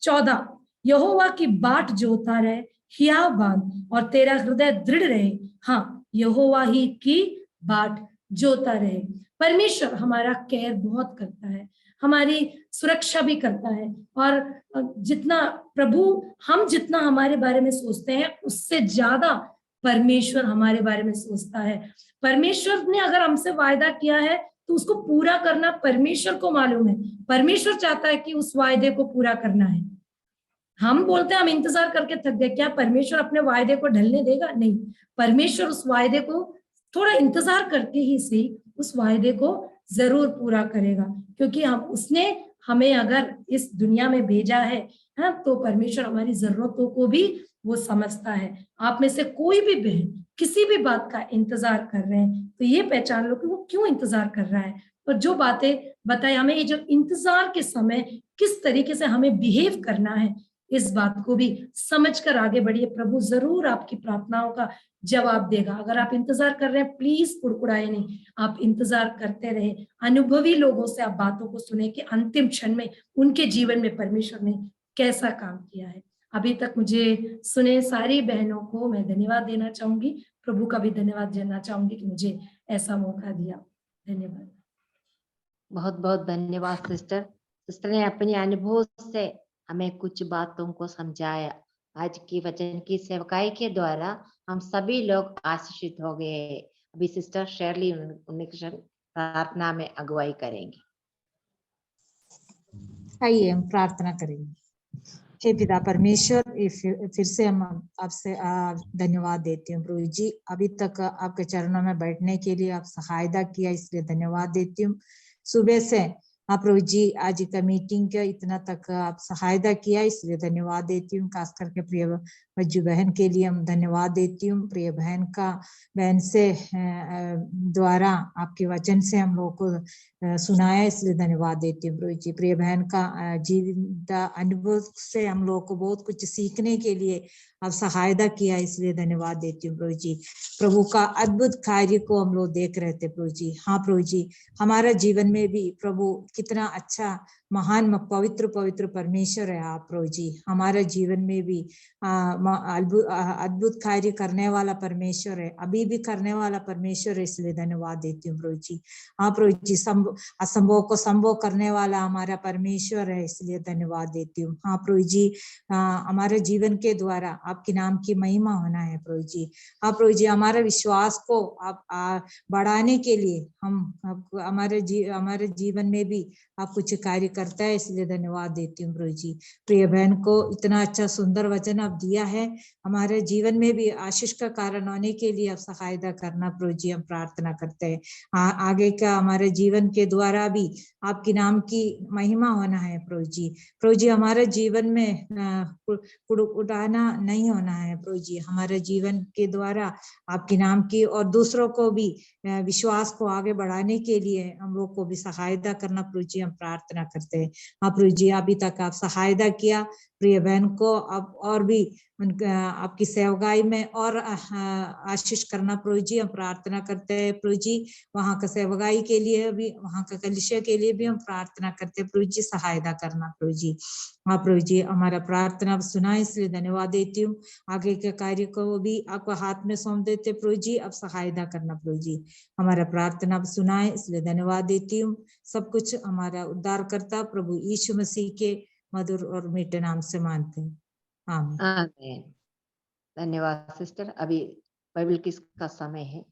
14, यहोवा की बाट जोता रहे, हियाव बांध और तेरा हृदय दृढ़ रहे। हाँ, यहोवा ही की बाट जोता रहे। परमेश्वर हमारा केयर बहुत करता है, हमारी सुरक्षा भी करता है, और जितना हमारे बारे में सोचते हैं, उससे ज्यादा परमेश्वर हमारे बारे में सोचता है। परमेश्वर ने अगर हमसे वायदा किया है तो उसको पूरा करना परमेश्वर को मालूम है। परमेश्वर चाहता है कि उस वायदे को पूरा करना है। हम बोलते हैं हम इंतजार करके थक गए, क्या परमेश्वर अपने वायदे को ढलने देगा? नहीं, परमेश्वर उस वायदे को थोड़ा इंतजार करके ही सही उस वायदे को जरूर पूरा करेगा, क्योंकि उसने हमें अगर इस दुनिया में भेजा है, तो परमेश्वर हमारी जरूरतों को भी वो समझता है। आप में से कोई भी बहन किसी भी बात का इंतजार कर रहे हैं तो ये पहचान लो कि वो क्यों इंतजार कर रहा है, और जो बातें बताई हमें, ये जो इंतजार के समय किस तरीके से हमें बिहेव करना है, इस बात को भी समझकर आगे बढ़िए। प्रभु जरूर आपकी प्रार्थनाओं का जवाब देगा। अगर आप इंतजार कर रहे हैं, प्लीज कुड़कुड़ाए नहीं, आप इंतजार करते रहे। अनुभवी लोगों से आप बातों को सुने कि अंतिम क्षण में उनके जीवन में परमेश्वर ने कैसा काम किया है। अभी तक मुझे सुने सारी बहनों को मैं धन्यवाद देना चाहूंगी। प्रभु का भी धन्यवाद देना चाहूंगी कि मुझे ऐसा मौका दिया। धन्यवाद। बहुत बहुत धन्यवाद सिस्टर ने अपने अनुभव से हमें कुछ बातों को समझाया। आज की वचन की सेवकाई के द्वारा हम सभी लोग आशीषित हो गए। अभी सिस्टर शेरली उन्हें प्रार्थना में अगुवाई करेंगी। आइए हम प्रार्थना करेंगे। हे पिता परमेश्वर, फिर से हम आपसे धन्यवाद देती हूँ प्रभु जी। अभी तक आपके चरणों में बैठने के लिए आप सहायता किया, इसलिए धन्यवाद देती हूँ। सुबह से प्रभु जी आज का मीटिंग के इतना तक आप सहायता किया, इसलिए धन्यवाद देती हूँ। खास करके प्रिय बज्जू बहन के लिए हम धन्यवाद देती हूँ। प्रिय बहन से द्वारा आपके वचन से हम लोग को सुनाया, इसलिए धन्यवाद देती हूँ प्रभु जी। प्रिय बहन का जीवित अनुभव से हम लोग को बहुत कुछ सीखने के लिए आप सहायता किया, इसलिए धन्यवाद देती हूँ प्रभु जी। प्रभु का अद्भुत कार्य को हम लोग देख रहे थे प्रभु जी। हाँ प्रभु जी, हमारा जीवन में भी प्रभु कितना अच्छा महान पवित्र परमेश्वर है आप प्रभु जी। हमारे जीवन में भी अद्भुत कार्य करने वाला परमेश्वर है, अभी भी करने वाला परमेश्वर है, इसलिए धन्यवाद देती हूँ प्रभु जी। हाँ प्रभु जी, असंभव को संभव करने वाला हमारा परमेश्वर है, इसलिए धन्यवाद देती हूँ। हाँ प्रभु जी, हमारे जीवन के द्वारा आपके नाम की महिमा होना है प्रभु जी। हाँ प्रभु जी, हमारे विश्वास को आप बढ़ाने के लिए हमारे जीवन में भी आप कुछ कार्य करता है, इसलिए धन्यवाद देती हूँ प्रभु जी। प्रिय बहन को इतना अच्छा सुंदर वचन आप दिया है, हमारे जीवन में भी आशीष का कारण होने के लिए आप सहायता करना प्रभु जी, हम प्रार्थना करते हैं। आगे का हमारे जीवन के द्वारा भी आपके नाम की महिमा होना है प्रभु जी। प्रभु जी, हमारे जीवन में उड़ाना नहीं होना है प्रभु जी। हमारे जीवन के द्वारा आपके नाम की और दूसरों को भी विश्वास को आगे बढ़ाने के लिए हम लोग को भी सहायता करना प्रभु जी, हम प्रार्थना करते हैं। हाँ प्रभु जी, अभी तक आप सहायता किया प्रिय बहन को अब और भी उनका आपकी सेवकाई में और आशीष करना प्रभु जी। हम प्रार्थना करते हैं प्रभु जी, वहां का सेवकाई के लिए भी, वहां का कलीसिया के लिए भी हम प्रार्थना करते हैं प्रभु जी, सहायता करना प्रभु जी। हाँ प्रभु जी, हमारा प्रार्थना सुना इसलिए धन्यवाद देती हूँ। आगे के कार्य को भी आपको हाथ में सौंप देते प्रभु जी, अब सहायता करना प्रभु जी। हमारा प्रार्थना सुनाए इसलिए धन्यवाद देती हूँ। सब कुछ हमारा उद्धार करता प्रभु यीशु मसीह के मधुर और मीठे नाम से मानते हैं, आमीन। आमीन। धन्यवाद सिस्टर। अभी बाइबल किस का समय है।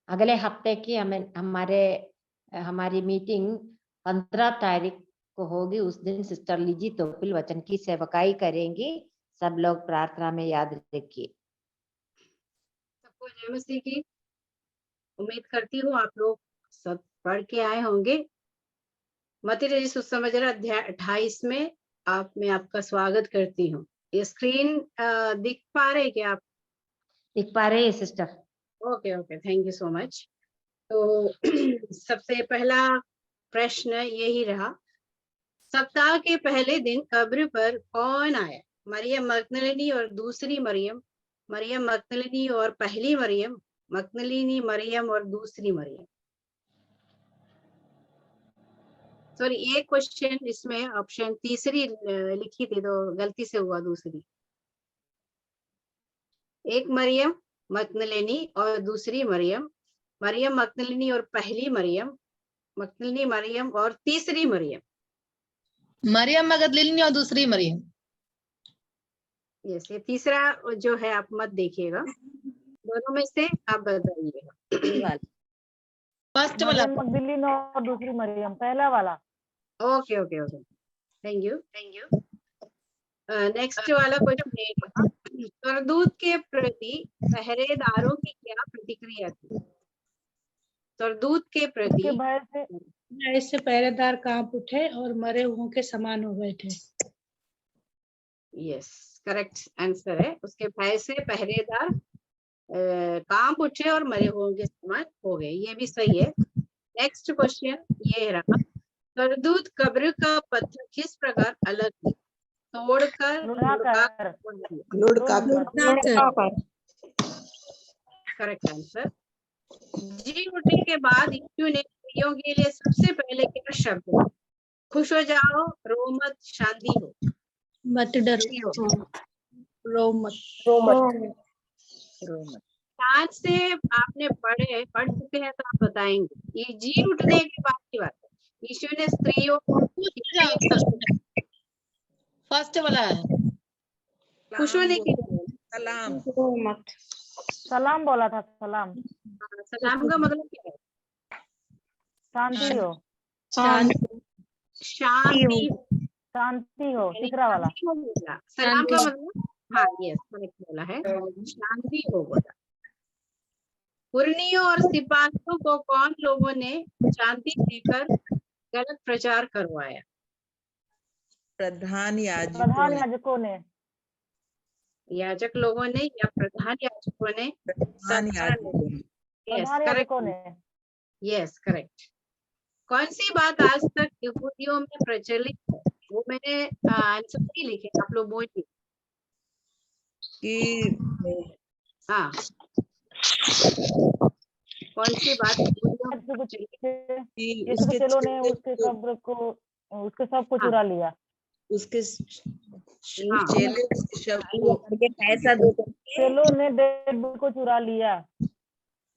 अगले हफ्ते की हमारी मीटिंग 15 तारीख को होगी। उस दिन सिस्टर लीजी तोपिल वचन की सेवकाई करेंगी। सब लोग प्रार्थना में याद रखिए। सबको जय मसीह की। उम्मीद करती हूँ आप लोग सब पढ़ के आए होंगे। मत्ती रचित सुसमाचार अध्याय 28 में मैं आपका स्वागत करती हूँ। ये स्क्रीन दिख पा रहे क्या आप? दिख पा रहे हैं sister? Okay okay, thank you so much. तो सबसे पहला प्रश्न यही रहा, सप्ताह के पहले दिन कब्र पर कौन आया? मरियम मगदलिनी और दूसरी मरियम, मरियम मगदलिनी और पहली मरियम, मगदलिनी मरियम और दूसरी मरियम। सॉरी, एक क्वेश्चन इसमें ऑप्शन तीसरी लिखी थी तो गलती से हुआ दूसरी। एक मरियम मगदलिनी और दूसरी मरियम, मरियम मगदलिनी और पहली मरियम, मगदलिनी मरियम और तीसरी मरियम। मरियम मगदलिनी और दूसरी मरियम। यस, ये तीसरा जो है आप मत देखिएगा, दोनों में से आप बताइएगा। फर्स्ट वाला मगदलिनी और दूसरी मरियम, पहला वाला। Okay okay okay, thank you. Next वाला क्वेश्चन, स्वर्गदूत के प्रति पहरेदारों की क्या प्रतिक्रिया थी? स्वर्गदूत के प्रति भय से पहरेदार कांप उठे और मरे हुओं के समान हो गए थे। यस, करेक्ट आंसर है। उसके भय से पहरेदार कांप उठे और मरे हुओं के समान हो गए, ये भी सही है। नेक्स्ट क्वेश्चन ये रहा, स्वर्गदूत कब्र का पत्थर किस प्रकार अलग किया? तोड़कर, करेक्ट आंसर। जी उठने के बाद यीशु ने स्त्रियों के लिए सबसे पहले क्या शब्द है? खुश हो जाओ, रो मत, शांति हो, मत डरो, रो मत। ध्यान से आपने पढ़ चुके हैं तो आप बताएंगे। ये जी उठने के बाद की बात है। यीशु ने स्त्रियों को फर्स्ट वाला है, खुश होने के लिए सलाम, सलाम बोला था। सलाम, सलाम का मतलब क्या है? शांति हो, शांति हो। तीसरा वाला सलाम का मतलब, हाँ यस करेक्ट बोला है, शांति हो बोला। पुरनियों और सिपाहियों को कौन लोगों ने शांति देकर गलत प्रचार करवाया? प्रधान याजकों ने, याजक लोगों ने या प्रधान याजकों ने? Yes correct. कौन सी बात आज तक यहूदियों में प्रचलित है? वो मैंने आंसर नहीं लिखे, आप लोग बोलिए। हाँ, कौन सी बात चेलों ने उसके कब्र को, उसके सब को चुरा लिया। उसके चेलों ने डेड को चुरा लिया।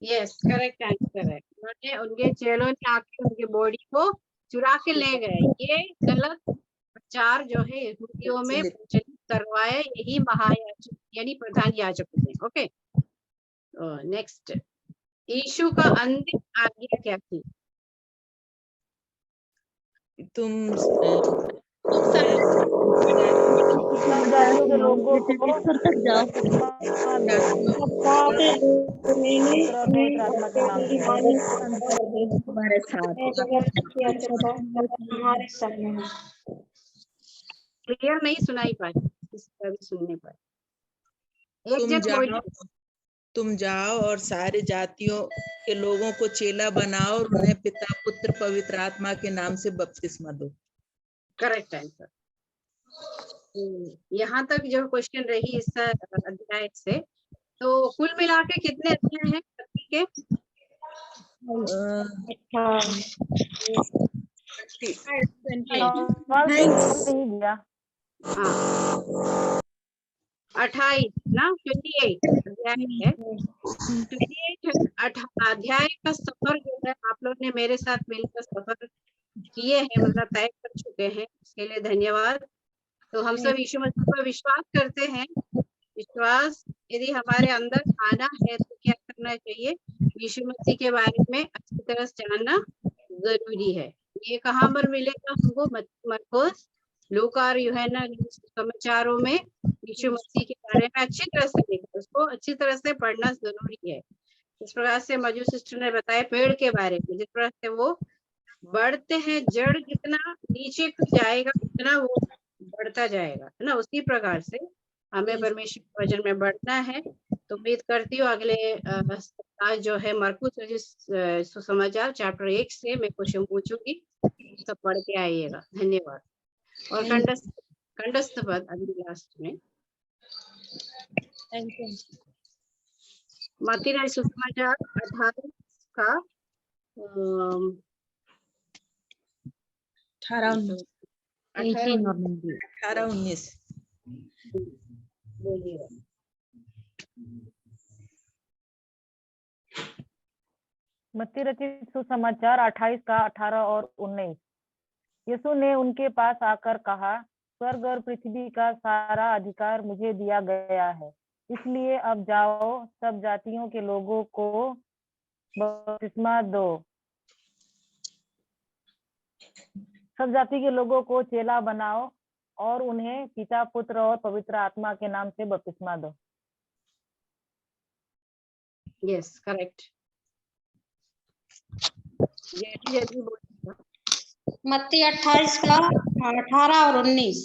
यस करेक्ट आंसर है। उन्होंने, उनके चेलों ने आके उनके बॉडी को चुरा के ले गए। ये गलत प्रचार जो है यहूदियों में प्रचलित करवाया यही महायाजक यानी प्रधान याजकों ने। ओके, नेक्स्ट, यीशु का अंतिम आज्ञा क्या थी? तुम लोगों को क्लियर नहीं सुनाई पाई, सुनने पर एक जन बोलिए। तुम जाओ और सारे जातियों के लोगों को चेला बनाओ और उन्हें पिता पुत्र पवित्र आत्मा के नाम से बपतिस्मा दो। Correct answer. यहाँ तक जो क्वेश्चन रही इस अध्याय से, तो कुल मिला के कितने अध्याय हैं भक्ति के? हाँ 28 ना, 28 अध्याय है। 28 अध्याय का सफर जो है आप लोग ने मेरे साथ मिलकर सफर किए हैं, मतलब तय कर चुके हैं, इसके लिए धन्यवाद। तो हम सब यीशु मसीह पर विश्वास करते हैं। विश्वास यदि हमारे अंदर आना है तो क्या करना चाहिए? यीशु मसीह के बारे में अच्छी तरह से जानना जरूरी है। ये कहाँ पर मिलेगा हमको? मरकुस, लूका और यूहन्ना समाचारों में यीशु मसीह के बारे में अच्छी तरह से लिखा, उसको अच्छी तरह से पढ़ना जरूरी है। इस प्रकार से मजू सिस्टर ने बताया पेड़ के बारे में, जिस प्रकार से वो बढ़ते हैं, जड़ जितना नीचे को जाएगा उतना वो बढ़ता जाएगा, है ना। उसी प्रकार से हमें परमेश्वर के वचन में बढ़ना है। तो उम्मीद करती हूँ अगले सप्ताह जो है मरकुस सुसमाचार चैप्टर 1 से मैं क्वेश्चन पूछूंगी, सब पढ़ के आइएगा। धन्यवाद। और कंठस्थ पद अगली लास्ट में मत्ती सुसमाचार 18 का 18-19 बोलिएगा। मत्ती रचित सुसमाचार 28 का 18 और 19। यीशु ने उनके पास आकर कहा, स्वर्ग और पृथ्वी का सारा अधिकार मुझे दिया गया है, इसलिए अब जाओ, सब जातियों के लोगों को बपतिस्मा दो, सब जाति के लोगों को चेला बनाओ और उन्हें पिता पुत्र और पवित्र आत्मा के नाम से बपतिस्मा दो। Yes correct. मत्ती 28 का 18 और 19।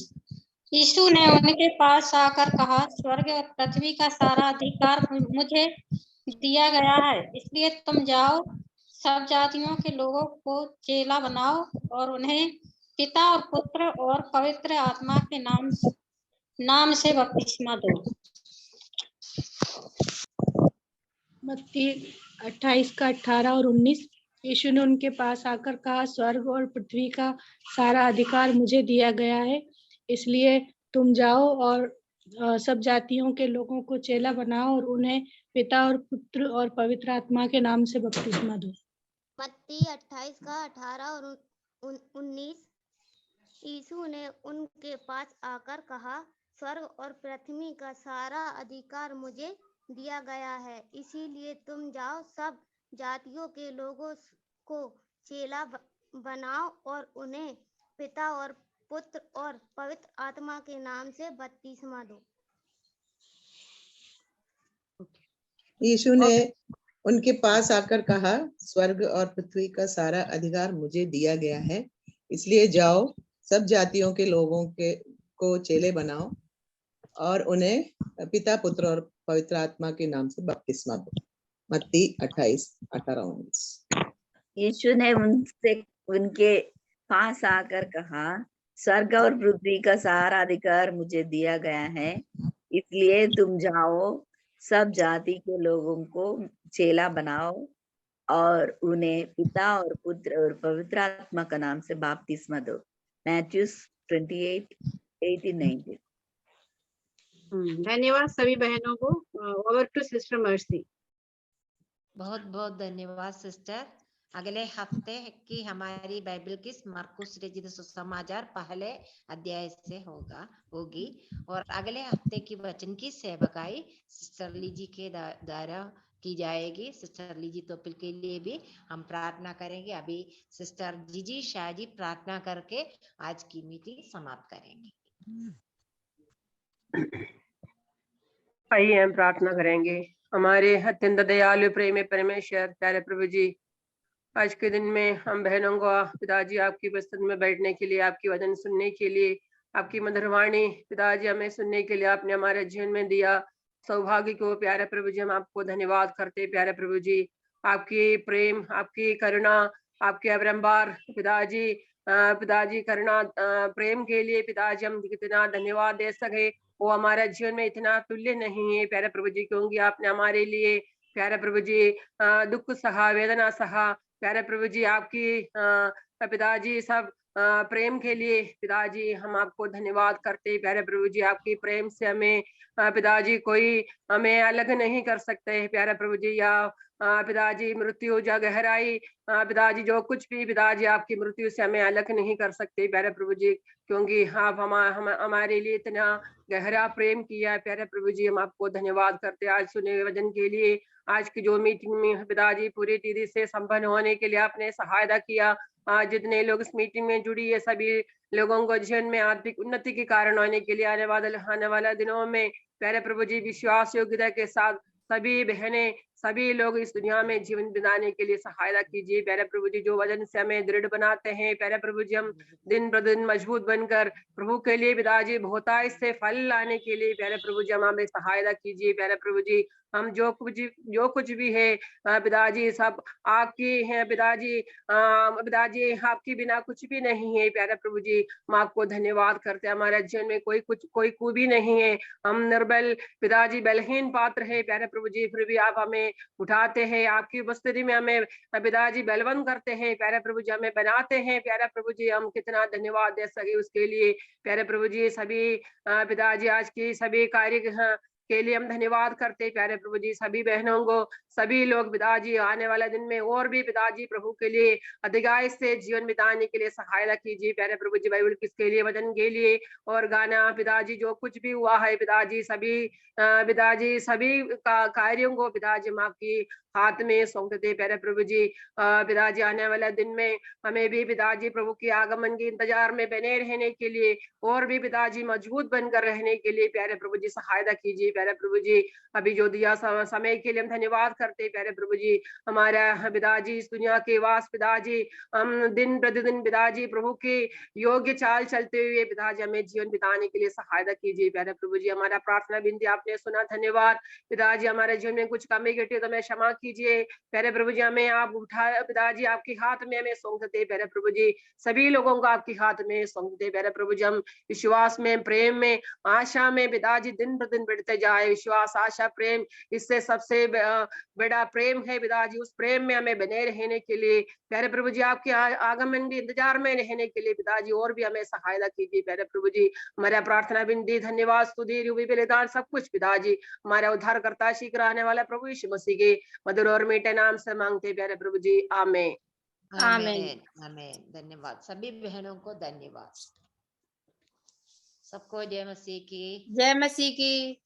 यीशु ने उनके पास आकर कहा, स्वर्ग और पृथ्वी का सारा अधिकार मुझे दिया गया है, इसलिए तुम जाओ, सब जातियों के लोगों को चेला बनाओ और उन्हें पिता और पुत्र और पवित्र आत्मा के नाम से बपतिस्मा दो। मत्ती 28 का 18 और 19। यीशु ने उनके पास आकर कहा, स्वर्ग और पृथ्वी का सारा अधिकार मुझे दिया गया है, इसलिए तुम जाओ और सब जातियों के लोगों को चेला बनाओ और उन्हें पिता और पुत्र और पवित्र आत्मा के नाम से बपतिस्मा दो। मत्ती 28 का 18 और 19। यीशु ने उनके पास आकर कहा, स्वर्ग और पृथ्वी का सारा अधिकार मुझे दिया गया है, इसीलिए तुम जाओ, सब जातियों के लोगों को चेला बनाओ और उन्हें पिता और पुत्र और पवित्र आत्मा के नाम से बपतिस्मा दो। यीशु ने उनके पास आकर कहा, स्वर्ग और पृथ्वी का सारा अधिकार मुझे दिया गया है, इसलिए जाओ, सब जातियों के लोगों को चेले बनाओ और उन्हें पिता पुत्र और पवित्र आत्मा के नाम से बपतिस्मा दो। मत्ती 28:18-19। यीशु ने उनके पास आकर कहा, स्वर्ग और पृथ्वी का सारा अधिकार मुझे दिया गया है, इसलिए तुम जाओ, सब जाति के लोगों को चेला बनाओ और उन्हें पिता और पुत्र और पवित्र आत्मा का नाम से बपतिस्मा दो। मैथ्यू 28:18-19। धन्यवाद सभी बहनों को। Over to sister Mercy. बहुत बहुत धन्यवाद सिस्टर। अगले हफ्ते की हमारी बाइबल की मरकुस रचित सुसमाचार पहले अध्याय से होगी और अगले हफ्ते की वचन की सेवकाई सिस्टर लीजी के द्वारा की जाएगी। सिस्टर लीजी तोपिल के लिए भी हम प्रार्थना करेंगे। अभी सिस्टर जीजी शाहजी प्रार्थना करके आज की मीटिंग समाप्त करेंगे। आइए हम प्रार्थना करेंगे। हमारे अत्यंत दयालु प्रेमी परमेश्वर, प्यारे प्रभु जी, आज के दिन में हम बहनों को पिताजी आपकी उपस्थिति में बैठने के लिए, आपकी वचन सुनने के लिए, आपकी मधुर वाणी पिताजी हमें सुनने के लिए आपने हमारे जीवन में दिया। सौभाग्य को प्यारे प्रभु जी हम आपको धन्यवाद करते हैं प्यारे प्रभु जी। आपकी प्रेम, आपकी करुणा, आपके अपरंपार पिताजी पिताजी करुणा प्रेम के लिए पिताजी हम कितना धन्यवाद दे सके, वो हमारे जीवन में इतना तुल्य नहीं है प्यारे प्रभु जी, क्योंकि आपने हमारे लिए प्यारे प्रभु जी दुख सहा, वेदना सहा प्यारे प्रभु जी। आपकी पिताजी सब प्रेम के लिए पिताजी हम आपको धन्यवाद करते हैं प्यारे प्रभु जी। आपकी प्रेम से हमें पिताजी कोई हमें अलग नहीं कर सकते प्यारे प्रभु जी। या पिताजी मृत्यु या गहराई पिताजी जो कुछ भी पिताजी आपकी मृत्यु से हमें अलग नहीं कर सकते प्यारे प्रभु जी, क्योंकि आप हमारे लिए इतना गहरा प्रेम किया है प्यारे प्रभु जी। हम आपको धन्यवाद करते हैं आज सुने हुए वचन के लिए। आज की जो मीटिंग में पिताजी पूरी रीति से संपन्न होने के लिए आपने सहायता किया। जितने लोग इस मीटिंग में जुड़ी है सभी लोगों को जीवन में आर्थिक उन्नति के कारण होने के लिए आने वाला दिनों में प्यारे प्रभु जी विश्वास योग्यता के साथ सभी बहनें सभी लोग इस दुनिया में जीवन बिताने के लिए सहायता कीजिए प्यारे प्रभु जी। जो वजन से हमें दृढ़ बनाते हैं प्यारे प्रभु जी, हम दिन प्रतिदिन मजबूत बनकर प्रभु के लिए पिताजी बहुतायत से फल लाने के लिए प्यारे प्रभु जी हम हमें सहायता कीजिए प्यारे प्रभु जी। हम जो कुछ भी है पिताजी सब आपकी है पिताजी। पिताजी आपकी बिना कुछ भी नहीं है प्यारे प्रभु जी। हम आपको धन्यवाद करते हैं, हमारे जीवन में कोई खूबी नहीं है, हम निर्बल पिताजी बलहीन पात्र है प्यारे प्रभु जी, फिर भी आप हमें उठाते हैं, आपकी उपस्थिति में हमें पिताजी बलवंत करते हैं प्यारे प्रभु जी, हमें बनाते हैं प्यारे प्रभु जी। हम कितना धन्यवाद दे सके उसके लिए प्यारे प्रभु जी। सभी पिताजी आज की सभी कार्य के लिए हम धन्यवाद करते हैं प्यारे प्रभु जी। सभी बहनों को सभी लोग पिताजी आने वाले दिन में और भी पिताजी प्रभु के लिए अधिकाय से जीवन बिताने के लिए सहायता कीजिए प्यारे प्रभु जी। बाइबल किसके लिए, वचन के लिए और गाना पिताजी जो कुछ भी हुआ है पिताजी सभी कार्यों को पिताजी हम आपकी हाथ में सौंपते प्यारे प्रभु जी। पिताजी आने वाले दिन में हमें भी पिताजी प्रभु के आगमन के इंतजार में बने रहने के लिए और भी पिताजी मजबूत बनकर रहने के लिए प्यारे प्रभु जी सहायता कीजिए प्यारे प्रभु जी। अभी जो दिया समय के लिए हम धन्यवाद करते प्यारे प्रभु जी। हमारा पिताजी इस दुनिया के वास पिताजी हम दिन प्रतिदिन पिताजी प्रभु के योग्य चाल चलते हुए पिताजी हमें जीवन बिताने के लिए सहायता कीजिए प्यारे प्रभु जी। हमारा प्रार्थना बिनती आपने सुना, धन्यवाद पिताजी। हमारे जीवन में कुछ कमी घटी तो हमें क्षमा कीजिए प्यारे प्रभु जी। हमें आप उठा पिताजी आपके हाथ में हमें सौंपते प्यारे प्रभु जी, सभी लोगों को आपके हाथ में सौंपते प्यारे प्रभु जी। हम विश्वास में, प्रेम में, आशा में पिताजी दिन प्रतिदिन बढ़ते जाए। विश्वास, आशा, प्रेम, इससे सबसे बड़ा प्रेम है पिताजी। उस प्रेम में हमें बने रहने के लिए प्यारे प्रभु जी, आपके आगमन के इंतजार में रहने के लिए पिताजी और भी हमें सहायता कीजिए प्यारे प्रभु जी। हमारा प्रार्थना बिनती, धन्यवाद, स्तुति, बलिदान सब कुछ पिताजी हमारा उद्धार करता शीघ्र आने वाला प्रभु यीशु मसीह के मधुर और मीठे नाम से मांगते प्यारे प्रभु जी, आमेन। आमेन आमेन। धन्यवाद सभी बहनों को, धन्यवाद सबको। जय मसीह की। जय मसीह की।